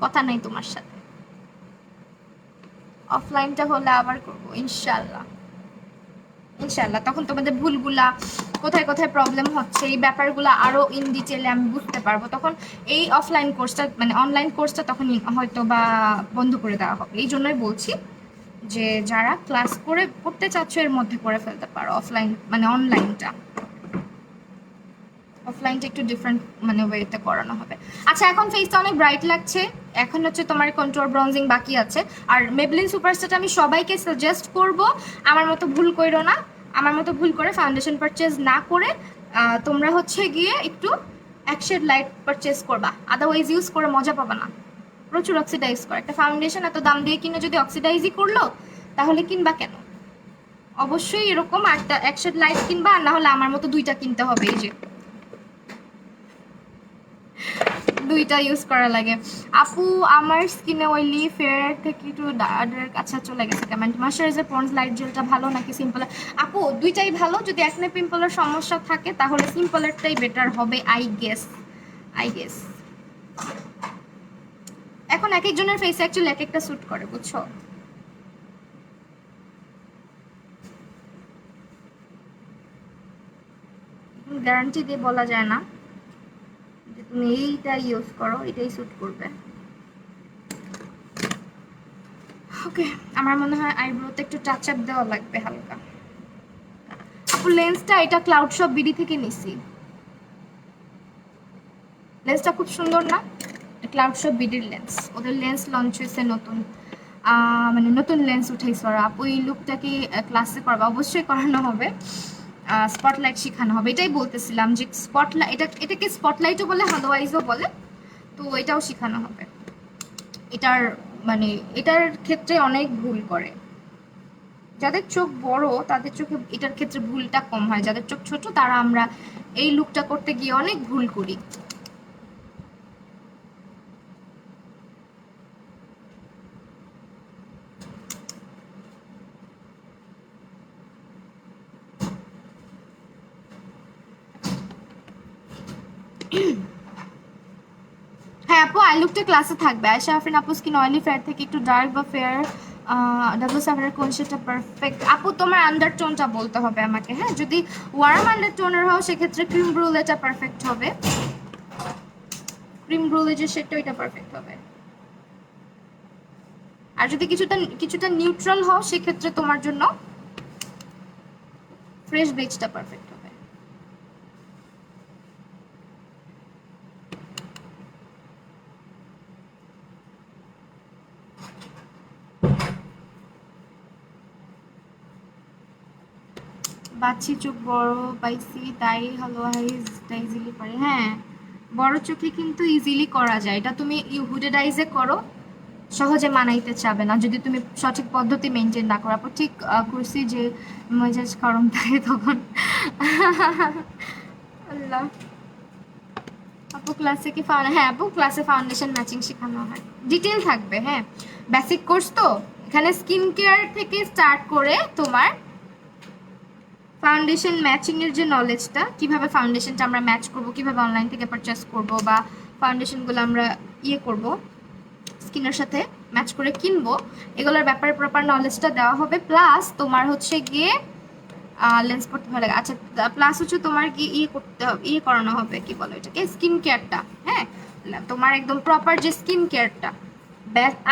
কথা নাই তোমার সাথে। অফলাইনটা হলে আবার করবো ইনশাল্লাহ ইনশাল্লাহ, তখন তোমাদের ভুলগুলা কোথায় কোথায় প্রবলেম হচ্ছে এই ব্যাপারগুলো আরো ইন ডিটেলে আমি বুঝতে পারবো। তখন এই অফলাইন কোর্সটা মানে অনলাইন কোর্সটা তখন হয়তো বা বন্ধ করে দেওয়া হবে। এই জন্যই বলছি যে যারা ক্লাস করে করতে চাচ্ছ এর মধ্যে করে ফেলতে পারো অফলাইন মানে অনলাইনটা একটু ডিফারেন্ট মানে ওয়েতে করানো হবে। আচ্ছা, এখন ফেসটা অনেক ব্রাইট লাগছে, এখন হচ্ছে তোমার কন্ট্রোল ব্রঞ্জিং বাকি আছে। আর মেবলিন সুপারস্টারটা আমি সবাইকে সাজেস্ট করব, আমার মতো ভুল করো না, আমার মতো ভুল করে ফাউন্ডেশন পারচেজ না করে তোমরা হচ্ছে গিয়ে একটু এক শেড লাইট পারচেজ করবা, আদারওয়াইজ ইউজ করে মজা পাবা না, প্রচুর অক্সিডাইজ করে। একটা ফাউন্ডেশন এত দাম দিয়ে কিনে যদি অক্সিডাইজই করলো তাহলে কিনবা কেন? অবশ্যই এরকম একটা এক শেড লাইট কিনবা, আর না হলে আমার মতো দুইটা কিনতে হবে। এই যে দুইটা ইউজ করা লাগে। আপু আমার স্কিনে অয়েলি, ফেয়ার থেকে একটু ডার্কের কাছে চলে গেছে কেমন? ময়শ্চারাইজার পন্ডস লাইট জেলটা ভালো নাকি সিম্পল? আপু দুইটাই ভালো। যদি একনে পিম্পলের সমস্যা থাকে তাহলে সিম্পলেরটাই বেটার হবে আই গেস। এখন এক একজনের ফেসে অ্যাকচুয়ালি এক একটা স্যুট করে, বুঝছো? গ্যারান্টি দিয়ে বলা যায় না যে তুমি এইটা ইউজ করো এটাই স্যুট করবে। ওকে, আমার মনে হয় আইব্রোতে একটু টাচ আপ দেওয়া লাগবে হালকা। আপু লেন্সটা এটা ক্লাউড শপ বিডি থেকে নিছি। লেন্সটা খুব সুন্দর না? ক্লাউড শপ বিডির লেন্স, ওদের লেন্স লঞ্চ হয়েছে নতুন, মানে নতুন লেন্স উঠাইছে ওরা। আপু এই লুকটা কি ক্লাসে করবে? অবশ্যই করানো হবে, স্পটলাইট শেখানো হবে। এটাই বলতেছিলাম যে স্পটলাইট, এটাকে স্পটলাইটও বলে, হালোয়াইজও বলে, তো এটাও শেখানো হবে। এটার মানে এটার ক্ষেত্রে অনেক ভুল করে যাদের চোখ বড়, তাদের চোখে এটার ক্ষেত্রে ভুলটা কম হয়। যাদের চোখ ছোট তারা আমরা এই লুকটা করতে গিয়ে অনেক ভুল করি। হ্যাঁ আপু, আই লুকটা ক্লাসে থাকবে। আয়শা আফরিন আপু স্কিন অয়েলি, ফেয়ার থেকে একটু ডার্ক বা ফেয়ার ডাব্লিউ7 কোন সেটা পারফেক্ট? আপু তোমার আন্ডারটোনটা বলতে হবে আমাকে। হ্যাঁ, যদি ওয়ার্ম আন্ডারটোনের হও সেক্ষেত্রে ক্রিম ব্রুলেটা পারফেক্ট হবে। ক্রিম ব্রুলে যে সেটা ওইটা পারফেক্ট হবে। আর যদি কিছুটা নিউট্রাল হও সেক্ষেত্রে তোমার জন্য ফ্রেশ বেজটা পারফেক্ট হবে। বাচ্চি চোখ বড় পাইছি তাই হালোয়াইজটা ইজিলি পারে। হ্যাঁ, বড় চোখে কিন্তু ইজিলি করা যায়। এটা তুমি হুডেড আইজে করো, সহজে মানাইতে চাবে না যদি তুমি সঠিক পদ্ধতি মেনটেন না করো। আপু ঠিক করছি যে মেজাজ গরম থাকে তখন। আল্লাহ। আপু ক্লাসে কি হ্যাঁ আপু ক্লাসে ফাউন্ডেশন ম্যাচিং শেখানো হয়, ডিটেল থাকবে। হ্যাঁ, বেসিক কোর্স তো, এখানে স্কিন কেয়ার থেকে স্টার্ট করে তোমার ফাউন্ডেশন ম্যাচিং এর যে নলেজটা, কিভাবে ফাউন্ডেশনটা আমরা ম্যাচ করব, কিভাবে অনলাইন থেকে পারচেস করব, বা ফাউন্ডেশনগুলো আমরা করব স্কিনের সাথে ম্যাচ করে কিনবো, এগুলোর ব্যাপারে প্রপার নলেজটা দেওয়া হবে। প্লাস তোমার হচ্ছে গিয়ে লেন্স পড়তে ভালো লাগে। আচ্ছা, প্লাস হচ্ছে তোমার কি করতে হবে, করানো হবে, কি বলো এটাকে, স্কিন কেয়ারটা। হ্যাঁ, তোমার একদম প্রপার যে স্কিন কেয়ারটা।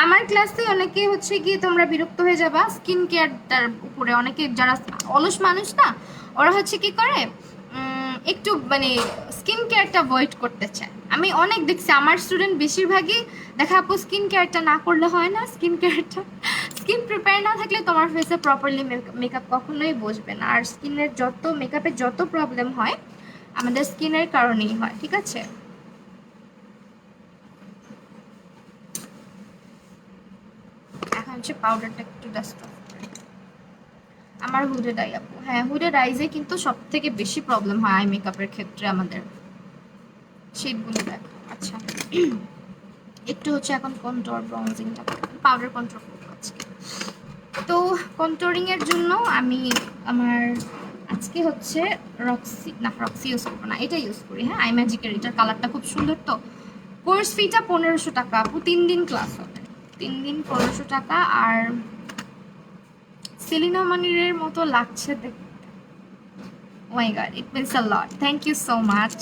আমার ক্লাসে অনেকে হচ্ছে গিয়ে তোমরা বিরক্ত হয়ে যাবা স্কিন কেয়ারটার উপরে। অনেকে যারা অলস মানুষ না, ওরা হচ্ছে কি করে একটু মানে স্কিন কেয়ারটা অ্যাভয়েড করতে চায়। আমি অনেক দেখছি আমার স্টুডেন্ট বেশিরভাগই দেখা, আপু স্কিন কেয়ারটা না করলে হয় না। স্কিন প্রিপেয়ার না থাকলে তোমার ফেসে প্রপারলি মেকআপ কখনোই বসবে না। আর স্কিনের যত মেকআপের যত প্রবলেম হয় আমাদের স্কিনের কারণেই হয়, ঠিক আছে? এখন হচ্ছে পাউডারটা একটু ডাস্ট অফ করে। আমার হুডেড আই আপু, হ্যাঁ হুডেড আইজে কিন্তু সব থেকে বেশি প্রবলেম হয় আই মেকআপের ক্ষেত্রে আমাদের। শেডগুলো দেখো। আচ্ছা, একটু হচ্ছে এখন কন্ট্রোল ব্রঞ্জিংটা পাউডার কন্ট্রোল করবো আজকে। তো কন্ট্রোলিং এর জন্য আমি আমার আজকে হচ্ছে রক্সি ইউজ করবো না, এটা ইউজ করি। হ্যাঁ, আই ম্যাজিকের, এটার কালারটা খুব সুন্দর। তো কোর্স ফিটা 1500 টাকা আপু, 3 দিন ক্লাস হবে, 3 দিন 1500 টাকা। আর সেলিনা মানিরের মতো লাগছে দেখতে। My God, it means a lot, thank you so much.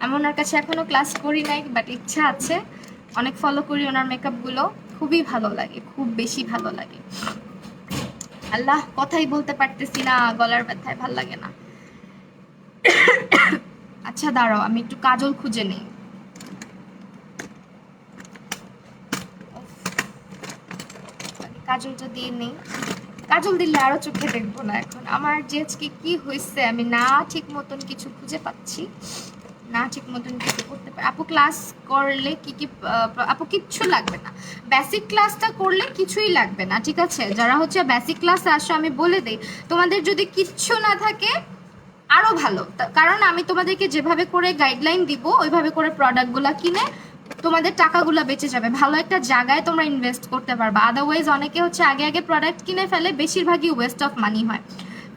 আমি ওনার কাছে এখনো ক্লাস করি নাই, বাট ইচ্ছা আছে। অনেক ফলো করি ওনার মেকআপগুলো, খুবই ভালো লাগে, খুব বেশি ভালো লাগে। আল্লাহ, কথাই বলতে পারতেছি না, গলার ব্যথায়, ভাল লাগে না। আচ্ছা দাঁড়াও, আমি একটু কাজল খুঁজে নেই। কাজলটা দিয়ে নেই, কাজল দিলে আরো চোখে দেখবো না। এখন আমার যে আজকে কি হয়েছে, আমি না ঠিক মতন কিছু খুঁজে পাচ্ছি না, ঠিক মতন কিছু করতে পারি। আপু ক্লাস করলে কি কি আপু কিচ্ছু লাগবে না, বেসিক ক্লাসটা করলে কিছুই লাগবে না, ঠিক আছে? যারা হচ্ছে বেসিক ক্লাসে আসো আমি বলে দিই, তোমাদের যদি কিচ্ছু না থাকে আরো ভালো, কারণ আমি তোমাদেরকে যেভাবে করে গাইডলাইন দিব ওইভাবে করে প্রোডাক্টগুলো কিনে তোমাদের টাকাগুলো বেঁচে যাবে, ভালো একটা জায়গায় তোমরা ইনভেস্ট করতে পারবে। আদারওয়াইজ অনেকে হচ্ছে আগে আগে প্রোডাক্ট কিনে ফেলে, বেশিরভাগই ওয়েস্ট অফ মানি হয়,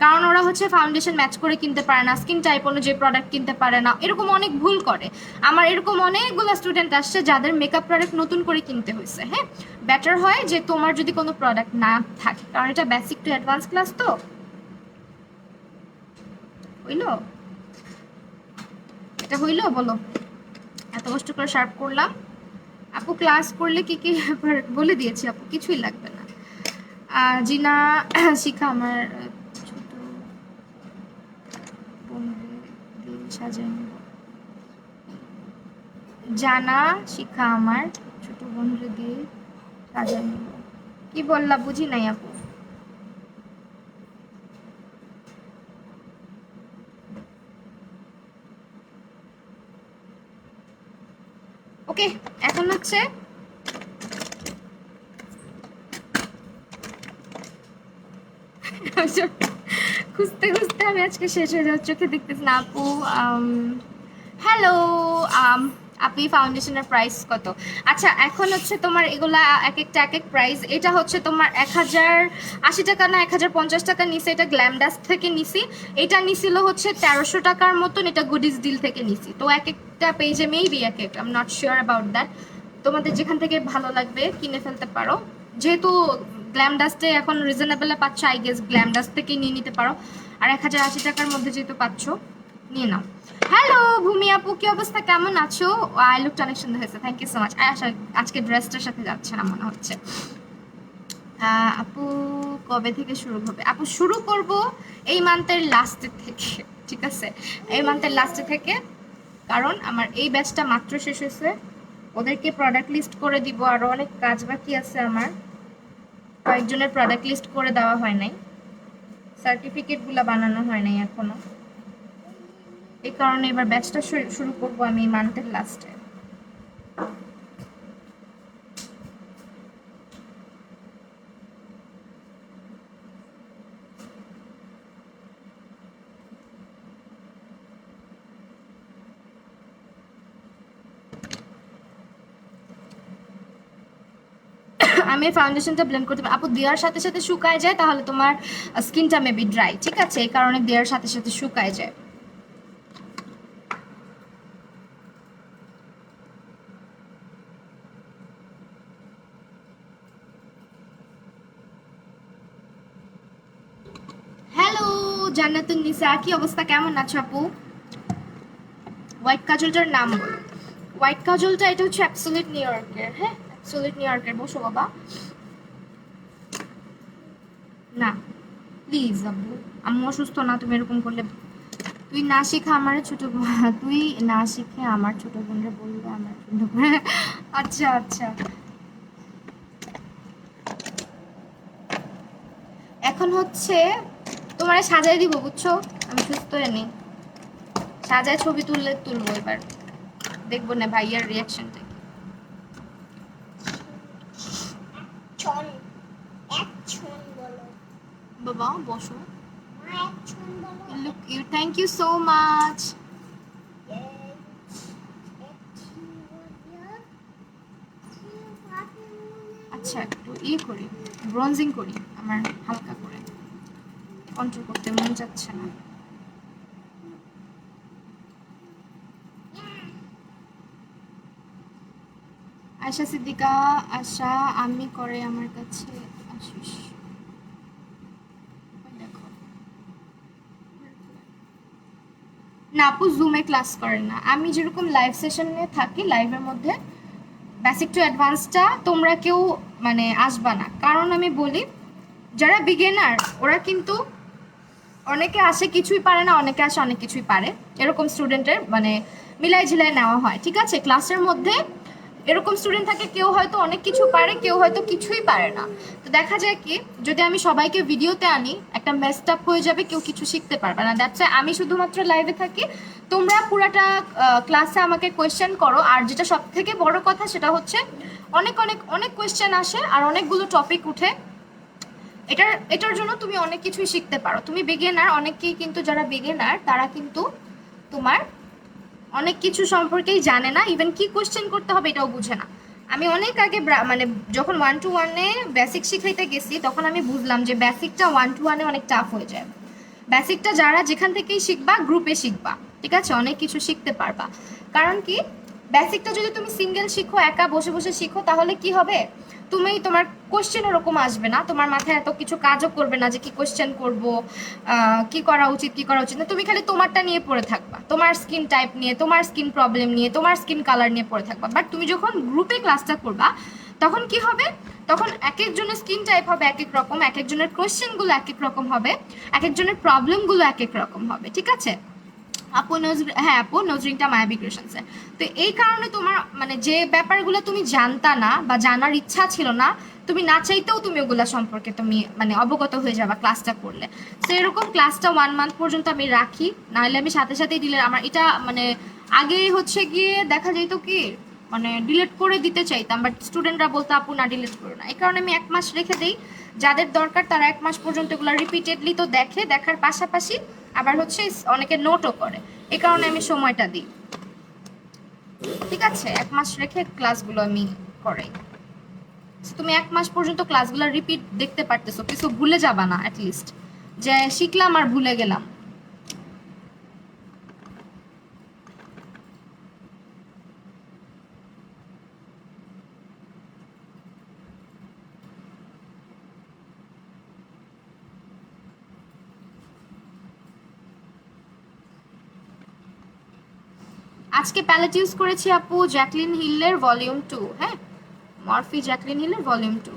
কারণ ওরা হচ্ছে ফাউন্ডেশন ম্যাচ করে কিনতে পারে না, স্কিন টাইপ অনুযায়ী প্রোডাক্ট কিনতে পারে না, এরকম অনেক ভুল করে। আমার এরকম অনেকগুলো স্টুডেন্ট আসছে যাদের মেকআপ প্রোডাক্ট নতুন করে কিনতে হয়েছে। হ্যাঁ, বেটার হয় যে তোমার যদি কোনো প্রোডাক্ট না থাকে, কারণ এটা বেসিক টু অ্যাডভান্স ক্লাস, তো হইলো, এটা হইলো বলো। এত কষ্ট করে শার্প করলাম। আপু ক্লাস করলে কি কি বলে দিয়েছি আপু, কিছুই লাগবে না। জিনা শিখা আমার ছোট সাজাই নিব। জানা শিখা আমার ছোট বোনরে দিয়ে সাজাই নিব। কি বললা বুঝি নাই আপু। ওকে, এখন হচ্ছে খুঁজতে খুঁজতে আমি আজকে শেষ হয়ে যাওয়ার, চোখে দেখতেছি না আপু। হ্যালো আপু, ফাউন্ডেশনের প্রাইস কত? আচ্ছা, এখন হচ্ছে তোমার এগুলা এক একটা এক এক প্রাইস। এটা হচ্ছে তোমার 1080 টাকা না 1050 টাকা নিছি, এটা গ্ল্যামডাস্ট থেকে নিছি। এটা নিছিল হচ্ছে 1300 টাকার মতন, এটা গুডিজ ডিল থেকে নিছি। তো এক একটা পেজে মেবি এক এক, I am not sure about that. তোমাদের যেখান থেকে ভালো লাগবে কিনে ফেলতে পারো, যেহেতু গ্ল্যামডাস্টে এখন রিজনেবলে পাচ্ছ, আই গেস গ্ল্যামডাস্ট থেকে নিয়ে নিতে পারো। আর 1080 টাকার মধ্যে যেহেতু পাচ্ছ, নিয়ে নাও। হ্যালো ভূমি আপু, কি অবস্থা, কেমন আছো? আই লুকটা অনেক সুন্দর হয়েছে, থ্যাংক ইউ সো মাচ। আজকে ড্রেসটার সাথে যাচ্ছে না মনে হচ্ছে। আপু কবে থেকে শুরু হবে? আপু শুরু করব এই মান্থের লাস্টের থেকে, ঠিক আছে? এই মান্থের লাস্টে থেকে, কারণ আমার এই ব্যাচটা মাত্র শেষ হয়েছে, ওদেরকে প্রোডাক্ট লিস্ট করে দিব, আরও অনেক কাজ বাকি আছে আমার, কয়েকজনের প্রোডাক্ট লিস্ট করে দেওয়া হয় নাই, সার্টিফিকেটগুলো বানানো হয় নাই এখনো। এই কারণে এবার ব্যাচটা শুরু করবো আমি এই মান্থের লাস্টে। আমি ফাউন্ডেশনটা ব্লেন্ড করতে আপু দেওয়ার সাথে সাথে শুকায় যায়, তাহলে তোমার স্কিনটা মেবি ড্রাই, ঠিক আছে? এই কারণে দেওয়ার সাথে সাথে শুকায় যায়। হ্যালো জান্নাতুন নিসা, কি অবস্থা, কেমন আছো আপু? হোয়াইট কাজলটার নাম বলো। হোয়াইট কাজলটা এটা হচ্ছে অ্যাবসোলিউট নিউ ইয়র্কের। হ্যাঁ, অ্যাবসোলিউট নিউ ইয়র্কের। বসো বাবা। না প্লিজ আব্বু, আমি অসুস্থ না, তুমি এরকম করলে। তুই না শিখে আমার ছোট তুই না শিখে আমার ছোট বোনরে বলবে আমার ছোট বোন। আচ্ছা আচ্ছা, এখন হচ্ছে তোমার সাজাই দিব, বুঝছো? আমি সুস্থ হয়ে নেই, সাজায় ছবি তুলবো এবার, দেখবো না ভাইয়ার রিয়াকশনটা। বাবা বসো। Look you, thank you so much. আচ্ছা একটু করি, ব্রোনজিং করি, আমার হালকা করে, কন্ট্রোল করতে মন যাচ্ছে না। আয়শা সিদ্দিকা, আশা আমি করে আমার কাছে আসিস। না আপু জুমে ক্লাস করেন না, আমি যেরকম লাইভ সেশনে থাকি, লাইভের মধ্যে বেসিক টু অ্যাডভান্সটা তোমরা কেউ মানে আসবা না, কারণ আমি বলি যারা বিগিনার ওরা কিন্তু অনেকে আসে কিছুই পারে না, অনেকে আসে অনেক কিছুই পারে, এরকম স্টুডেন্টের মানে মিলাই ঝিলাই নেওয়া হয়, ঠিক আছে? ক্লাসের মধ্যে এরকম স্টুডেন্ট থাকে, কেউ হয়তো অনেক কিছু পারে, কেউ হয়তো কিছুই পারে না। তো দেখা যায় কি, যদি আমি সবাইকে ভিডিওতে আনি একটা মেসড আপ হয়ে যাবে, কেউ কিছু শিখতে পারবে না। দ্যাটস ওয়াই আমি শুধুমাত্র লাইভে থাকি, তোমরা পুরাটা ক্লাসে আমাকে কোয়েশ্চেন করো। আর যেটা সব থেকে বড় কথা সেটা হচ্ছে অনেক অনেক অনেক কোয়েশ্চেন আসে আর অনেকগুলো টপিক উঠে, এটার জন্য তুমি অনেক কিছুই শিখতে পারো। তুমি বিগিনার, অনেকেই কিন্তু যারা বিগিনার তারা কিন্তু তোমার অনেক কিছু সম্পর্কেই জানে না, ইভেন কি কোশ্চেন করতে হবে এটাও বুঝে না। আমি অনেক আগে মানে যখন 1 to 1-এ বেসিক শিখাইতে গেছি তখন আমি বুঝলাম যে বেসিকটা 1 to 1-এ অনেক টাফ হয়ে যায়। বেসিকটা যারা যেখান থেকেই শিখবা গ্রুপে শিখবা, ঠিক আছে, অনেক কিছু শিখতে পারবা। কারণ কি, বেসিকটা যদি তুমি সিঙ্গেল শিখো, একা বসে বসে শিখো, তাহলে কি হবে, তুমি তোমার কোশ্চেন ওরকম আসবে না, তোমার মাথায় এত কিছু কাজও করবে না যে কি কোশ্চেন করব, কি করা উচিত কি করা উচিত না, তুমি খালি তোমারটা নিয়ে পড়ে থাকবা, তোমার স্কিন টাইপ নিয়ে, তোমার স্কিন প্রবলেম নিয়ে, তোমার স্কিন কালার নিয়ে পড়ে থাকবা। বাট তুমি যখন গ্রুপে ক্লাসটা করবা তখন কি হবে, তখন এক একজনের স্কিন টাইপ হবে এক এক রকম, এক একজনের কোশ্চেনগুলো এক এক রকম হবে, এক একজনের প্রবলেমগুলো এক এক রকম হবে, ঠিক আছে। আপু নজরিন, হ্যাঁ আপু নজরিনটা মায়াবী ক্রিয়েশনসে। তো এই কারণে তোমার মানে যে ব্যাপারগুলো তুমি জানতা না বা জানার ইচ্ছা ছিল না, তুমি না চাইতেও তুমি ওগুলা সম্পর্কে তুমি মানে অবগত হয়ে যাবা ক্লাসটা করলে। তো এরকম ক্লাসটা 1 মান্থ পর্যন্ত আমি রাখি, নাহলে আমি সাথে সাথেই দিলে আমার এটা মানে আগে হচ্ছে গিয়ে দেখা যেত কি মানে ডিলিট করে দিতে চাইতাম, বাট স্টুডেন্টরা বলতো আপু না ডিলিট করো না, এই কারণে আমি 1 মাস রেখে দিই। যাদের দরকার তারা 1 মাস পর্যন্ত এগুলো রিপিটেডলি তো দেখে, দেখার পাশাপাশি আবার হচ্ছে অনেকে নোটও করে, এই কারণে আমি সময়টা দিই, ঠিক আছে। 1 মাস রেখে ক্লাসগুলো আমি করাই। তুমি 1 মাস পর্যন্ত ক্লাসগুলো রিপিট দেখতে পারতেছো, কিছু ভুলে যাবা না, অ্যাটলিস্ট যে শিখলাম আর ভুলে গেলাম। আজকে প্যালেট ইউজ করেছি আপু জ্যাকলিন হিলের ভলিউম 2, হ্যাঁ মরফি জ্যাকলিন হিলের ভলিউম 2।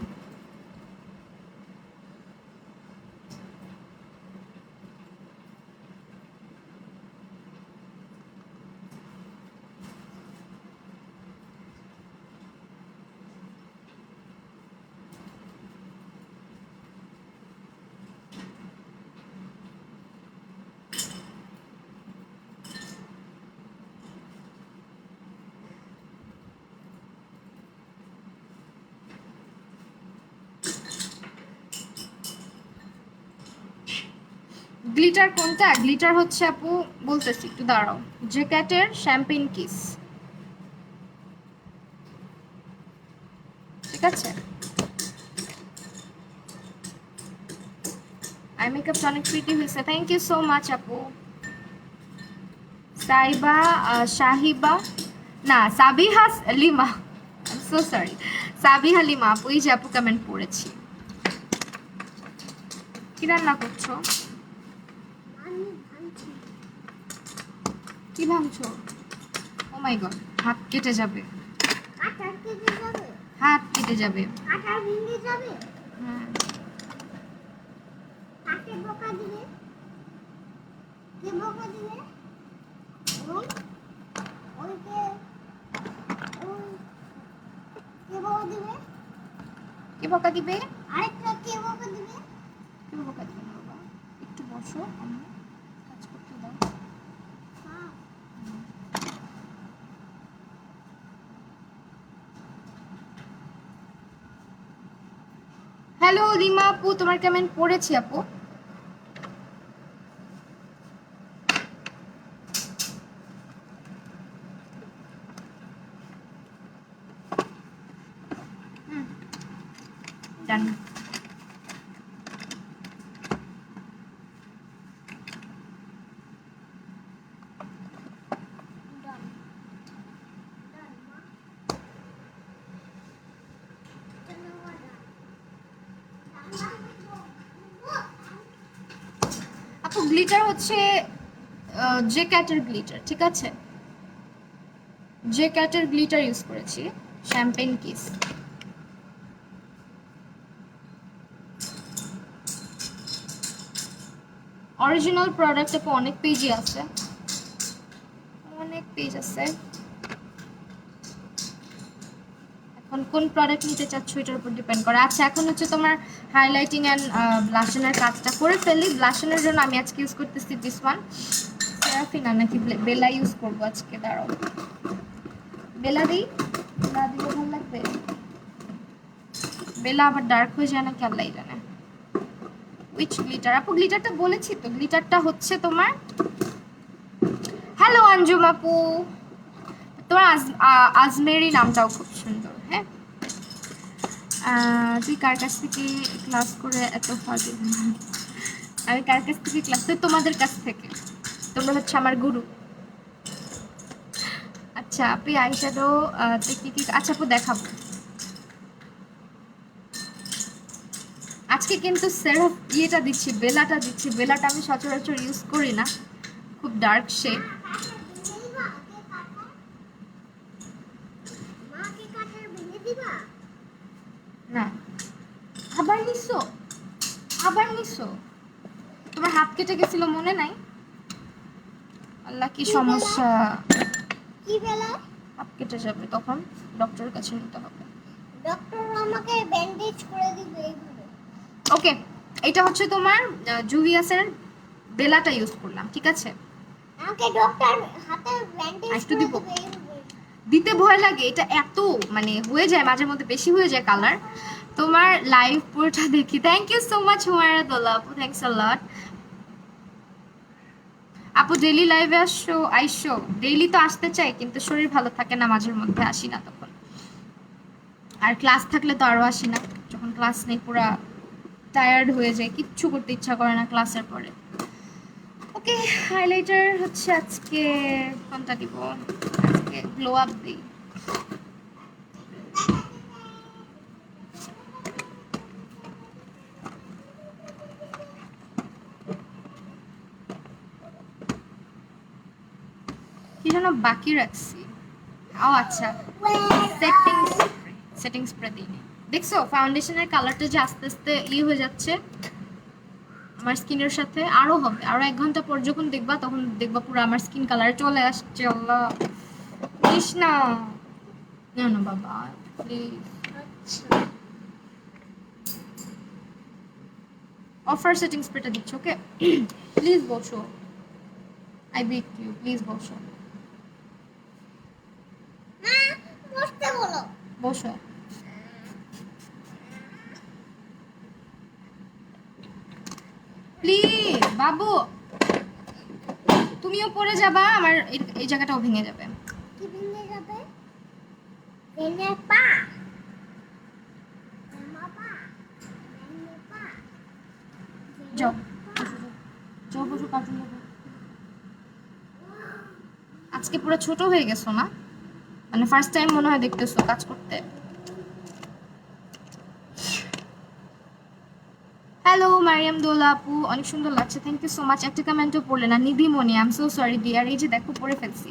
গ্লিটার কোনটা? গ্লিটার হচ্ছে আপু বলতেছি, একটু দাঁড়াও, জেক্যাটের শ্যাম্পেন কিস, ঠিক আছে। আই মেকআপ অনেক প্রিটি হয়েছে, থ্যাংক ইউ সো মাচ আপু। সাইবা শাহিবা, না Sabiha lima, so sorry, Sabiha lima আপু, এই যে আপু কমেন্ট পড়েছি। কি রান্না করছো? কি ভাঙছো? ও মাই গড, হাত কেটে যাবে, হাত কেটে যাবে। হ্যাঁ কে বকা দিবে? আরেকটা কে বকা দিবে? কেউ বকা দিবে না বাবা, একটু বসো, আমি কাজ করতে দাও। হ্যালো রিমা আপু, তোমার কমেন্ট পড়েছি আপু। ডান। আপু গ্লিটার হচ্ছে জে ক্যাটের গ্লিটার, ঠিক আছে, জে ক্যাটের গ্লিটার ইউজ করেছি, শ্যাম্পেন কিস। অরিজিনাল প্রোডাক্ট আপু অনেক পেজই আছে, অনেক পেজ আছে। এখন কোন প্রোডাক্ট নিতে চাচ্ছ এটার উপর ডিপেন্ড করে। আচ্ছা এখন হচ্ছে তোমার হাইলাইটিং অ্যান্ড ব্লাশনের কাজটা করে ফেলি। ব্লাশনের জন্য আমি আজকে ইউজ করতেছি দিস ওয়ান, সেরাফিনা নাকি বেলা ইউজ করবো আজকে, দাঁড়াও বেলা দিই, বেলা দিলে ভালো লাগবে, বেলা আবার ডার্ক হয়ে যায় নাকি আল্লাহ জানে। উইচ গ্লিটার আপু? গ্লিটারটা বলেছি তো, গ্লিটারটা হচ্ছে তোমার, হ্যালো হ্যালো আঞ্জুম আপু, তোমার আজমেরি নামটাও খুব সুন্দর। হ্যাঁ, তুই কার কাছ থেকে ক্লাস করে এত ফাজে? আমি কার কাছ থেকে ক্লাস? তো তোমাদের কাছ থেকে, তোমরা হচ্ছে আমার গুরু। আচ্ছা আপনি আইশ্যাডো কি কি? আচ্ছা আপু দেখাবো আজকে, কিন্তু সেরফ ইয়েটা দিচ্ছি, বেলাটা দিচ্ছি। বেলাটা আমি সচরাচর ইউজ করি না, খুব ডার্ক শেড। না, আবার নিছো? আবার নিছো? তোমার হাত কেটে গেছিল মনে নাই? আল্লাহ কি সমস্যা! কি বেলা? হাত কেটে যাবে, তখন ডক্টরের কাছে নিতে হবে। ডক্টর আমাকে ব্যান্ডেজ করে দিবে এইভাবে। ওকে, এটা হচ্ছে তোমার জুভিয়াসের বেলাটা ইউজ করলাম, ঠিক আছে? আমাকে ডক্টর হাতে ব্যান্ডেজ করে দিবে এইভাবে। দিতে ভয় লাগে, এটা এত মানে হয়ে যায় মাঝে মধ্যে, বেশি হয়ে যায় কালার। তোমার লাইভ পুরোটা দেখি। Thank you so much Humaira Dola আপু, থ্যাঙ্কস আ লট। আপু ডেইলি লাইভে আসছো? আইসো, ডেইলি তো আসতে চাই, কিন্তু শরীর ভালো থাকে না, মাঝের মধ্যে আসি না তখন। আর ক্লাস থাকলে তো আরও আসি না, যখন ক্লাস নেই পুরা টায়ার্ড হয়ে যায়, কিচ্ছু করতে ইচ্ছা করে না ক্লাসের পরে। ওকে, হাইলাইটার হচ্ছে আজকে কোনটা দিব? আজকে গ্লো আপ দিই। কি যেন বাকি রাখছি। ও আচ্ছা, সেটিং স্প্রে দিই। দেখছো ফাউন্ডেশনের কালারটা যে আস্তে আস্তে হয়ে যাচ্ছে আমার স্কিনের সাথে। আরো হবে, আরো 1 ঘন্টা পর যখন দেখবা, তখন দেখবা পুরো আমার স্কিন কালার চলে আসছে। আল্লাহ, প্লিজ না, না না বাবা প্লিজ। অফার সেটিং স্প্রেটা দিচ্ছ, ওকে? প্লিজ বসো, আই বেগ ইউ, প্লিজ বসো। বসতে বলো, বসো। প্লিজ বাবু, তুমিও পড়ে যাবা, আমার এই জায়গাটাও ভেঙে যাবে। কি ভেঙে যাবে? ভেঙে পা, যাও যাও বসো, কার্টুন দেখো। আজকে পুরো ছোট হয়ে গেছো না, মানে ফার্স্ট টাইম মনে হয় দেখতেছো কাজ করতে। হ্যালো মারিয়াম দোলা আপু, অনেক সুন্দর লাগছে, থ্যাংক ইউ সো মাচ। একটা কমেন্টও পড়লে না, Nidhi Moni, I am so sorry dear. এই যে দেখো পড়ে ফেলছি।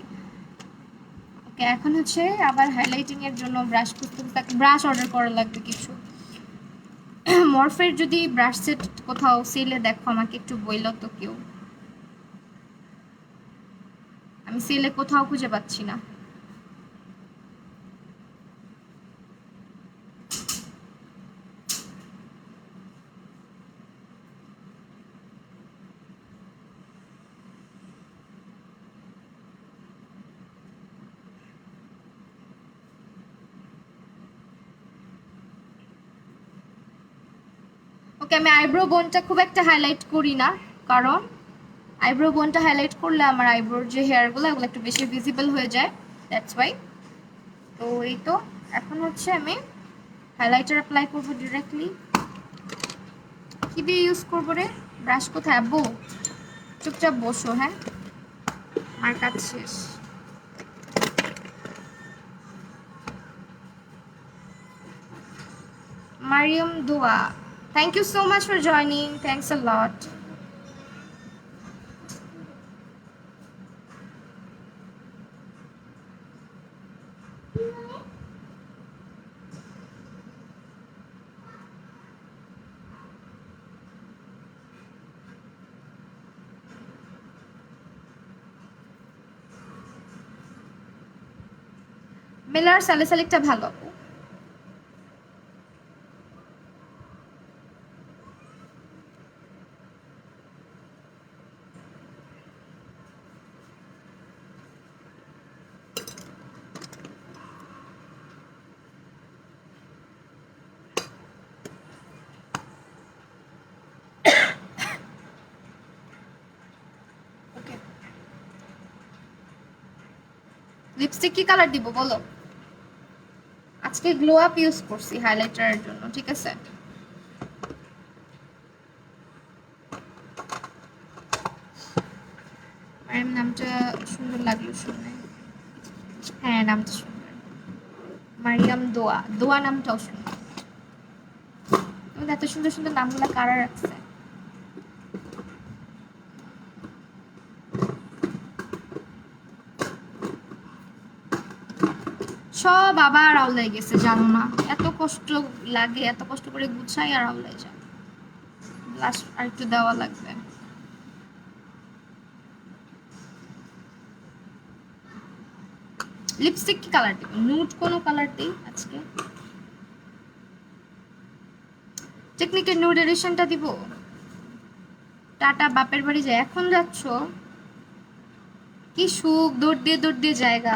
ওকে, এখন হচ্ছে আবার হাইলাইটিং এর জন্য ব্রাশ করতে, ব্রাশ অর্ডার করা লাগবে কিছু। মরফের যদি ব্রাশ সেট কোথাও সেলে দেখো আমাকে একটু বইলো তো কেউ, আমি সেলে কোথাও খুঁজে পাচ্ছি না। ওকে, আমি আইব্রো বোনটা খুব একটা হাইলাইট করি না, কারণ আইব্রো বোনটা হাইলাইট করলে আমার আইব্রোর যে হেয়ারগুলো ওগুলো একটু বেশি ভিজিবল হয়ে যায়, দ্যাটস ওয়াই। তো এই তো, এখন হচ্ছে আমি হাইলাইটার অ্যাপ্লাই করবো ডিরেক্টলি। কি দিয়ে ইউজ করবো রে? ব্রাশ কোথায় আব্বু? চুপচাপ বসো, হ্যাঁ, আমার কাজ শেষ। Mariam Doa, thank you so much for joining, thanks a lot. মিলার স্যালিসাইলিকটা ভালো। লিপস্টিক কি কালার দিব বলো? আজকে গ্লো আপ ইউজ করছি হাইলাইটারের জন্য, ঠিক আছে? মারিয়াম নামটা সুন্দর লাগলো শুনে। হ্যাঁ নামটা সুন্দর, মারিয়াম দোয়া, দোয়া নামটাও সুন্দর। এত সুন্দর সুন্দর নামগুলা কারা রাখছে? সব আবার আউলাই গেছে, জানো না? এত কষ্ট লাগে, এত কষ্ট করে গুছাই আর আউলাই যায়। লাস্ট আর একটু দেওয়া লাগবে। লিপস্টিক কি কালার দিব? নুড কোনো কালার দিই আজকে। টেকনিকের নুড এডিশনটা দিব। টাটা বাপের বাড়ি যায়, এখন যাচ্ছ? কি সুখ, দৌড় দিয়ে জায়গা।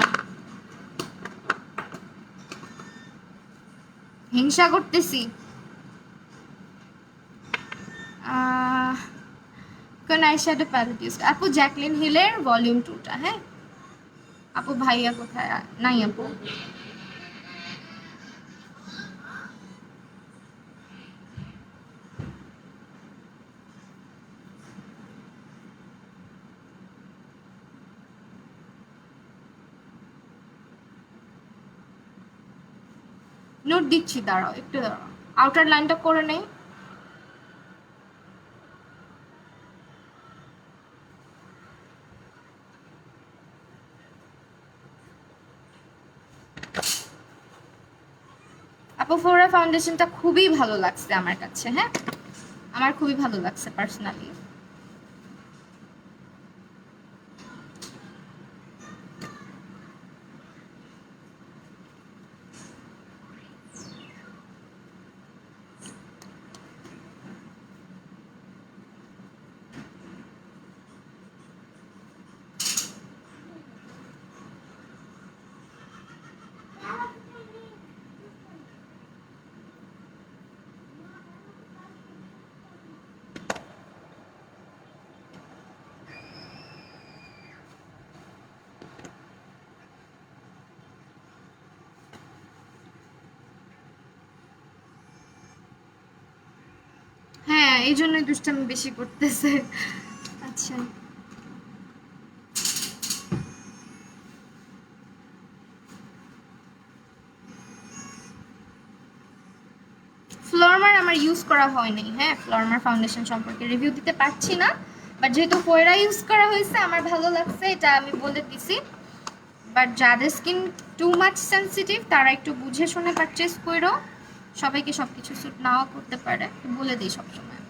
হিংসা করতেছি। কোন আইশ্যাডো প্যালেট ইউজ? আপু জ্যাকলিন হিলের ভলিউম 2টা। হ্যাঁ আপু, ভাইয়া কোথায়? নাই আপু। নোট দিচ্ছি, দাঁড়াও একটু দাঁড়াও, আউটার লাইনটা করে নেই। আপু ফোরা ফাউন্ডেশনটা খুবই ভালো লাগছে আমার কাছে। হ্যাঁ আমার খুবই ভালো লাগছে পার্সোনালি। হ্যাঁ এই জন্যই দুষ্টামি বেশি করতেছে। আচ্ছা ফ্লোরমার আমার ইউজ করা হয়নি। হ্যাঁ ফ্লোরমার ফাউন্ডেশন সম্পর্কে রিভিউ দিতে পারছি না, বাট যেহেতু ফোয়েরা ইউজ করা হয়েছে আমার ভালো লাগছে, এটা আমি বলে দিছি। বাট যাদের স্কিন টু মাচ সেন্সিটিভ তারা একটু বুঝে শুনে পারচেস করো। সবাইকে সব কিছু স্যুট নাও করতে পারে, বলে দিই সবসময়।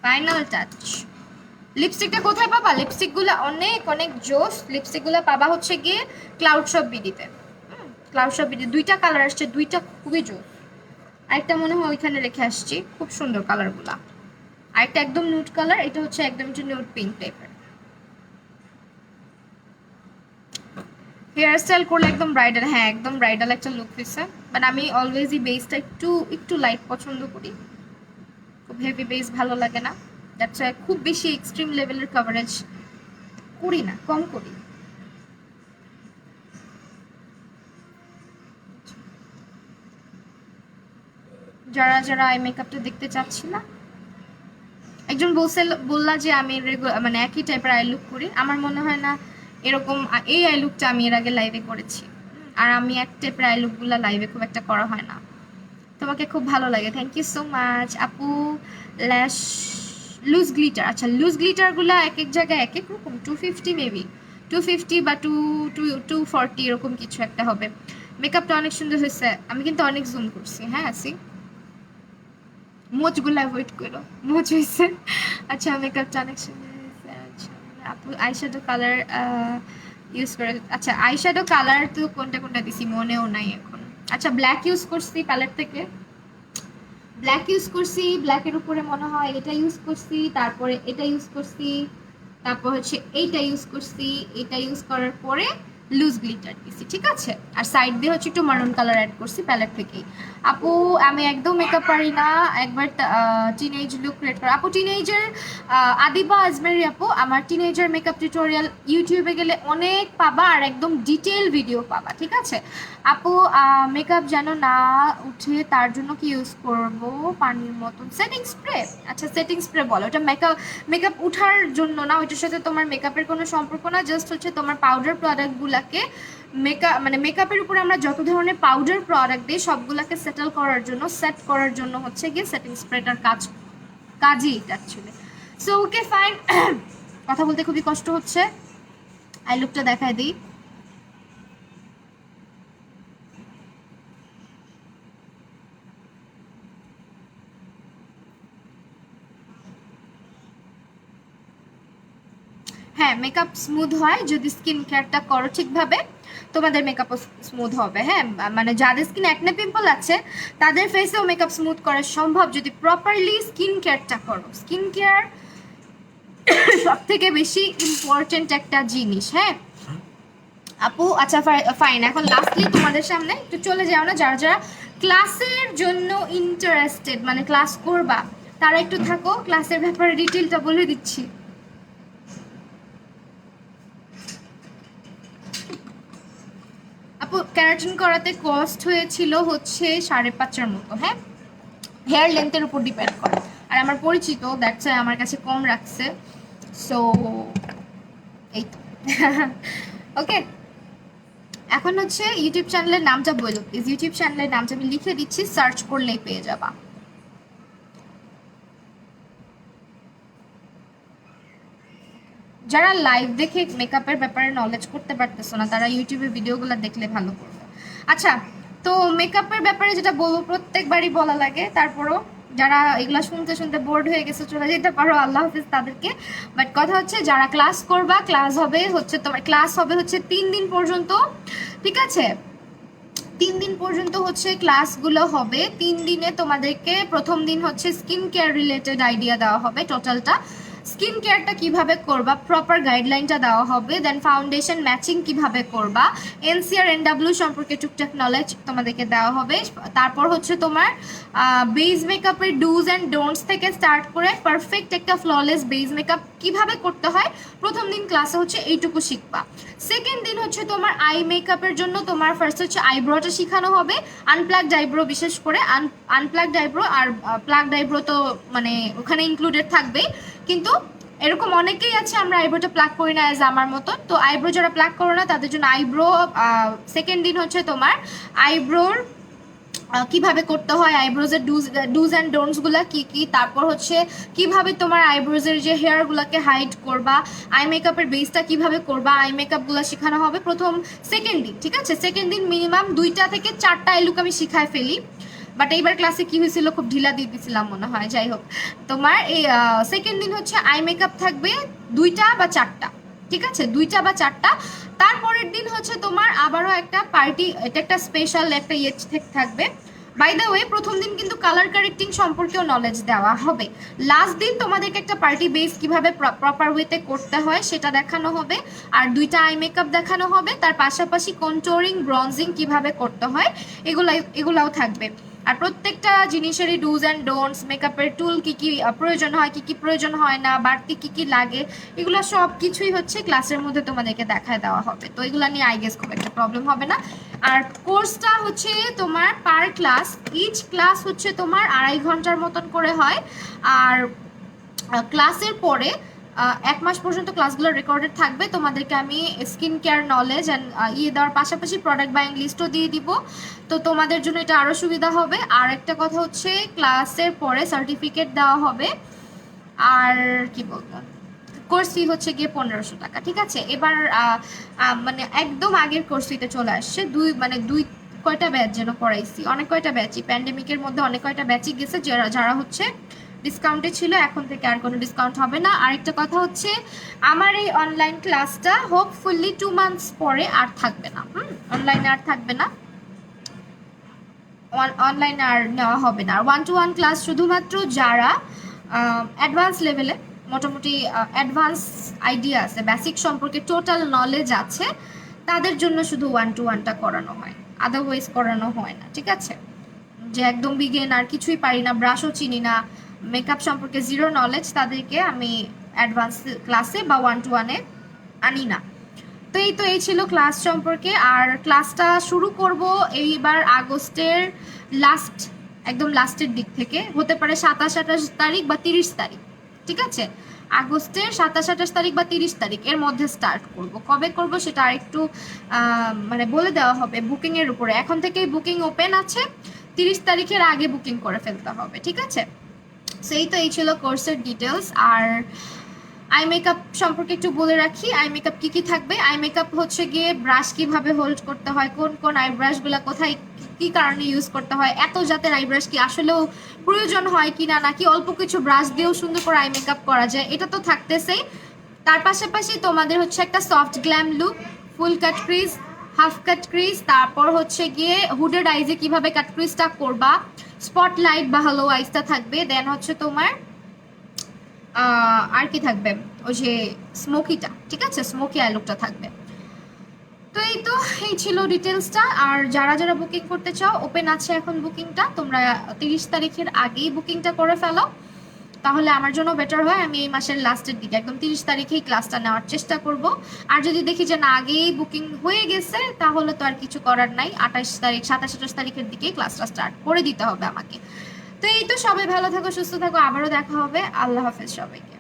ফাইনাল টাচ লিপস্টিকটা কোথায় পাবা? লিপস্টিকগুলো অনেক অনেক জোস। লিপস্টিকগুলো পাবা হচ্ছে গিয়ে ক্লাউড শপ বিডিতে। ক্লাউড শপ বিডি 2টা কালার আসছে, 2টা খুবই জোস। আরেকটা মনে হয় ওইখানে রেখে আসছি, খুব সুন্দর কালারগুলা। আরেকটা একদম নুড কালার, এটা হচ্ছে একদম একটু নুড পিঙ্ক টাইপের। হেয়ার স্টাইল করলে একদম ব্রাইডাল। হ্যাঁ একদম ব্রাইডাল একটা লুক হয়েছে, বাট আমি অলওয়েজই বেসটা একটু একটু লাইট পছন্দ করি, খুব হেভি বেস ভালো লাগে না। দ্যাটস ওয়াই খুব বেশি এক্সট্রিম লেভেলের কভারেজ করি না, কম করি। যারা যারা আই মেকআপটা দেখতে চাচ্ছি না, একজন বললা যে আমি মানে একই টাইপের আই লুক করি। আমার মনে হয় না এরকম এই আই লুকটা আমি এর আগে লাইভে করেছি, আর আমি এক টাইপের আই লুকগুলো লাইভে খুব একটা করা হয় না। তোমাকে খুব ভালো লাগে, থ্যাংক ইউ সো মাচ আপু। ল্যাশ লুজ গ্লিটার, আচ্ছা লুজ গ্লিটারগুলো এক এক জায়গায় এক এক রকম। 250 মেবি, 250 বা 240 এরকম কিছু একটা হবে। মেকআপটা অনেক সুন্দর হয়েছে, আমি কিন্তু অনেক জুম করছি। হ্যাঁ আসি মোচগুলো অ্যাভয়েড করো, মোচ হয়েছে। আচ্ছা মেকআপটা অনেক সুন্দর হয়েছে। আচ্ছা আপু আইশ্যাডো কালার ইউজ করে, আচ্ছা আইশ্যাডো কালার তো কোনটা কোনটা দিছি মনেও নাই এখন। আচ্ছা ব্ল্যাক ইউজ করছি প্যালেট থেকে, ব্ল্যাক ইউজ করছি, ব্ল্যাকের উপরে মনে হয় এটা ইউজ করছি, তারপরে এটা ইউজ করছি, তারপর হচ্ছে এইটা ইউজ করছি। এটা ইউজ করার পরে লুজ গ্লিটার দিছি, ঠিক আছে। আর সাইড দিয়ে হচ্ছে একটু মারুন কালার অ্যাড করছি প্যালেট থেকেই। আপু আমি একদম মেকআপ পারি না, একবার টিনেজ লুক ক্রিয়েট করা। আপু টিনেজার আদিবা আজমেরি আপু, আমার টিনেজার মেকআপ টিউটোরিয়াল ইউটিউবে গেলে অনেক পাবা, আর একদম ডিটেল ভিডিও পাবা, ঠিক আছে। আপু মেকআপ যেন না উঠে তার জন্য কি ইউজ করব? পানির মতন সেটিং স্প্রে। আচ্ছা সেটিং স্প্রে বলো, ওটা মেকআপ উঠার জন্য না, ওইটার সাথে তোমার মেকআপের কোনো সম্পর্ক না, জাস্ট হচ্ছে তোমার পাউডার প্রোডাক্টগুলোকে মেকআপের উপরে আমরা যত ধরনের পাউডার প্রোডাক্ট দিই সবগুলোকে সেটেল করার জন্য, সেট করার জন্য হচ্ছে গিয়ে সেটিং স্প্রেটার কাজই এটা অ্যাকচুয়ালি। So okay fine. কথা বলতে খুবই কষ্ট হচ্ছে, আই লুকটা দেখায় দিই। হ্যাঁ মেকআপ স্মুথ হয় যদি স্কিন কেয়ারটা করো ঠিকভাবে, তোমাদের মেকআপও স্মুথ হবে। হ্যাঁ মানে যাদের স্কিন অ্যাকনে পিম্পল আছে তাদের ফেসেও মেকআপ স্মুথ করা সম্ভব যদি প্রপারলি স্কিন কেয়ারটা করো। স্কিন কেয়ার সব থেকে বেশি ইম্পর্টেন্ট একটা জিনিস। হ্যাঁ আপু আচ্ছা ফাইন, এখন লাস্টলি তোমাদের সামনে একটু চলে যাও না, যারা যারা ক্লাসের জন্য ইন্টারেস্টেড, মানে ক্লাস করবা তারা একটু থাকো, ক্লাসের ব্যাপারে ডিটেলটা বলে দিচ্ছি। আপু ক্যারাটিন করাতে কস্ট হয়েছিল হচ্ছে 5.5 মতো। হ্যাঁ হেয়ার লেন্থের উপর ডিপেন্ড করে, আর আমার পরিচিত দ্যাটস আমার কাছে কম রাখছে। সো এই তো ওকে। এখন হচ্ছে ইউটিউব চ্যানেলের নামটা বলো প্লিজ, ইউটিউব চ্যানেলের নামটা আমি লিখে দিচ্ছি, সার্চ করলেই পেয়ে যাবা। যারা লাইভ দেখে মেকআপের ব্যাপারে নলেজ করতে পারতেছো না তারা ইউটিউবে ভিডিওগুলো দেখলে ভালো করবে। আচ্ছা তো মেকআপের ব্যাপারে যেটা বলবো প্রত্যেকবারই বলা লাগে, তারপরও যারা এগুলো শুনতে শুনতে বোর্ড হয়ে গেছে চলে যেতে পারো, আল্লাহ হাফিজ তাদেরকে। বাট কথা হচ্ছে যারা ক্লাস করবা, ক্লাস হবে হচ্ছে তোমার 3 দিন পর্যন্ত, ঠিক আছে। 3 দিন পর্যন্ত হচ্ছে ক্লাসগুলো হবে। 3 দিনে তোমাদেরকে প্রথম দিন হচ্ছে স্কিন কেয়ার রিলেটেড আইডিয়া দেওয়া হবে, টোটালটা স্কিন কেয়ারটা কিভাবে করবা প্রপার গাইডলাইনটা দেওয়া হবে, দেন ফাউন্ডেশন ম্যাচিং কিভাবে করবা, এনসিআর এনডব্লিউ সম্পর্কে টুকটাক নলেজ তোমাদেরকে দেওয়া হবে। তারপর হচ্ছে তোমার বেস মেকআপের ডুজ অ্যান্ড ডোন্টস থেকে স্টার্ট করে পারফেক্ট একটা ফ্ললেস বেস মেকআপ কিভাবে করতে হয় প্রথম দিন ক্লাসে হচ্ছে এইটুকু শিখবা। সেকেন্ড দিন হচ্ছে তোমার আই মেকআপের জন্য তোমার ফার্স্ট হচ্ছে আইব্রোটা শেখানো হবে, আনপ্লাগড আইব্রো, বিশেষ করে আনপ্লাগড আইব্রো আর প্লাগড আইব্রো তো মানে ওখানে ইনক্লুডেড থাকবেই, কিন্তু এরকম অনেকেই আছে আমরা আইব্রোটা প্লাগ করি না অ্যাজ আমার মতো, তো আইব্রো যারা প্লাগ করো না তাদের জন্য আইব্রো। সেকেন্ড দিন হচ্ছে তোমার আইব্রোর কিভাবে করতে হয়, আইব্রোজের ডুজ অ্যান্ড ডোন্টসগুলো কি কি, তারপর হচ্ছে কিভাবে তোমার আইব্রোজের যে হেয়ারগুলোকে হাইড করবা, আই মেকআপের বেসটা কিভাবে করবা, আই মেকআপগুলো শেখানো হবে সেকেন্ড দিন, ঠিক আছে। সেকেন্ড দিন মিনিমাম 2টা থেকে 4টা আই লুক আমি শিখায় ফেলি, বাট এইবার ক্লাসে কি হয়েছিল খুব ঢিলা দিয়ে দিয়েছিলাম মনে হয়। যাই হোক তোমার এই সেকেন্ড দিন হচ্ছে আই মেকআপ থাকবে 2টা বা 4টা, ঠিক আছে, 2টা বা 4টা। তারপরের দিন হচ্ছে তোমার আবারও একটা পার্টি, এটা একটা স্পেশাল একটা ইয়ে থাকবে। বাই দ্য ওয়ে প্রথম দিন কিন্তু কালার কারেক্টিং সম্পর্কেও নলেজ দেওয়া হবে। লাস্ট দিন তোমাদেরকে একটা পার্টি বেস কিভাবে প্রপার ওয়েতে করতে হয় সেটা দেখানো হবে, আর 2টা আই মেকআপ দেখানো হবে, তার পাশাপাশি কন্ট্রোলিং ব্রঞ্জিং কিভাবে করতে হয় এগুলাও থাকবে। আর প্রত্যেকটা জিনিসেরই ডুজ অ্যান্ড ডোন্টস, মেকআপের টুল কি কি প্রয়োজন হয়, কি কি প্রয়োজন হয় না, বাড়তি কি কি লাগে, এগুলো সব কিছুই হচ্ছে ক্লাসের মধ্যে তোমাদেরকে দেখায় দেওয়া হবে। তো এগুলো নিয়ে আই গেস খুব একটা প্রবলেম হবে না। আর কোর্সটা হচ্ছে তোমার পার ক্লাস, ইচ ক্লাস হচ্ছে তোমার 2.5 ঘন্টার মতন করে হয়। আর ক্লাসের পরে 1 মাস পর্যন্ত ক্লাসগুলো রেকর্ডেড থাকবে। তোমাদেরকে আমি স্কিন কেয়ার নলেজ অ্যান্ড দেওয়ার পাশাপাশি প্রোডাক্ট বাইং লিস্টও দিয়ে দিব, তো তোমাদের জন্য এটা আরও সুবিধা হবে। আর একটা কথা হচ্ছে ক্লাসের পরে সার্টিফিকেট দেওয়া হবে। আর কি বলবো, কোর্স ফি হচ্ছে গিয়ে 1500 টাকা, ঠিক আছে। এবার মানে একদম আগের কোর্স ফিতে চলে আসছে, দুই কয়টা ব্যাচ যেন পড়াইছি, অনেক কয়টা ব্যাচই প্যান্ডেমিকের মধ্যে অনেক কয়টা ব্যাচই গেছে যারা হচ্ছে ডিসকাউন্টে ছিল, এখন থেকে আর কোনো ডিসকাউন্ট হবে না। আরেকটা কথা হচ্ছে আমার এই অনলাইন ক্লাসটা হোপফুলি 2 মান্থস পরে আর থাকবে না, অনলাইনে আর থাকবে না, অনলাইনে আর নেওয়া হবে না। আর 1-to-1 ক্লাস শুধুমাত্র যারা অ্যাডভান্স লেভেলে মোটামুটি অ্যাডভান্স আইডিয়া আছে, বেসিক সম্পর্কে টোটাল নলেজ আছে, তাদের জন্য শুধু 1-to-1টা করানো হয়, আদারওয়াইজ করানো হয় না, ঠিক আছে? যে একদম বিগিনার, কিছুই পারি না, ব্রাশও চিনি না, মেকআপ সম্পর্কে জিরো নলেজ, তাদেরকে আমি অ্যাডভান্স ক্লাসে বা 1-to-1-এ আনি না। তো এই ছিল ক্লাস সম্পর্কে। আর ক্লাসটা শুরু করব এইবার আগস্টের লাস্ট, একদম লাস্টের দিক থেকে, হতে পারে 27-28 তারিখ বা 30 তারিখ, ঠিক আছে? আগস্টের 27-28 তারিখ বা 30 তারিখ এর মধ্যে স্টার্ট করব। কবে করব সেটা আরেকটু মানে বলে দেওয়া হবে বুকিংয়ের উপরে। এখন থেকেই বুকিং ওপেন আছে, 30 তারিখের আগে বুকিং করে ফেলতে হবে, ঠিক আছে? সেই তো এই ছিল কোর্সের ডিটেলস। আর আই মেকআপ সম্পর্কে একটু বলে রাখি, আই মেকআপ কি কি থাকবে। আই মেকআপ হচ্ছে গিয়ে ব্রাশ কিভাবে হোল্ড করতে হয়, কোন কোন আই ব্রাশগুলো কোথায় কি কারণে ইউজ করতে হয়, এত জাতের আই ব্রাশ কি আসলেও প্রয়োজন হয় কিনা, নাকি অল্প কিছু ব্রাশ দিয়েও সুন্দর করে আই মেকআপ করা যায়, এটা তো থাকতেছেই। তার পাশাপাশি তোমাদের হচ্ছে একটা সফট গ্ল্যাম লুক, ফুল কাট ক্রিজ, হাফ কাট ক্রিজ, তারপর হচ্ছে গিয়ে হুডেড আইজে কিভাবে কাট ক্রিজটা করবা, স্পটলাইট বা হ্যালো আইসটা থাকবে। দেন হচ্ছে তোমার আর কি থাকবে, ওই যে স্মোকিটা, ঠিক আছে, স্মোকি আই লুকটা থাকবে। তো এই ছিল ডিটেলসটা। আর যারা যারা বুকিং করতে চাও, ওপেন আছে এখন বুকিংটা, তোমরা 30 তারিখের আগেই বুকিংটা করে ফেলো, তাহলে আমার জন্য বেটার হয়। আমি এই মাসের লাস্টের দিকে একদম 30 তারিখেই ক্লাসটা নেওয়ার চেষ্টা করব। আর যদি দেখি যে না আগেই বুকিং হয়ে গেছে, তাহলে তো আর কিছু করার নাই, 28 তারিখ 27-28 তারিখের দিকেই ক্লাসটা স্টার্ট করে দিতে হবে আমাকে। তো সবাই ভালো থাকো, সুস্থ থাকো, আবারও দেখা হবে। আল্লাহ হাফেজ সবাইকে।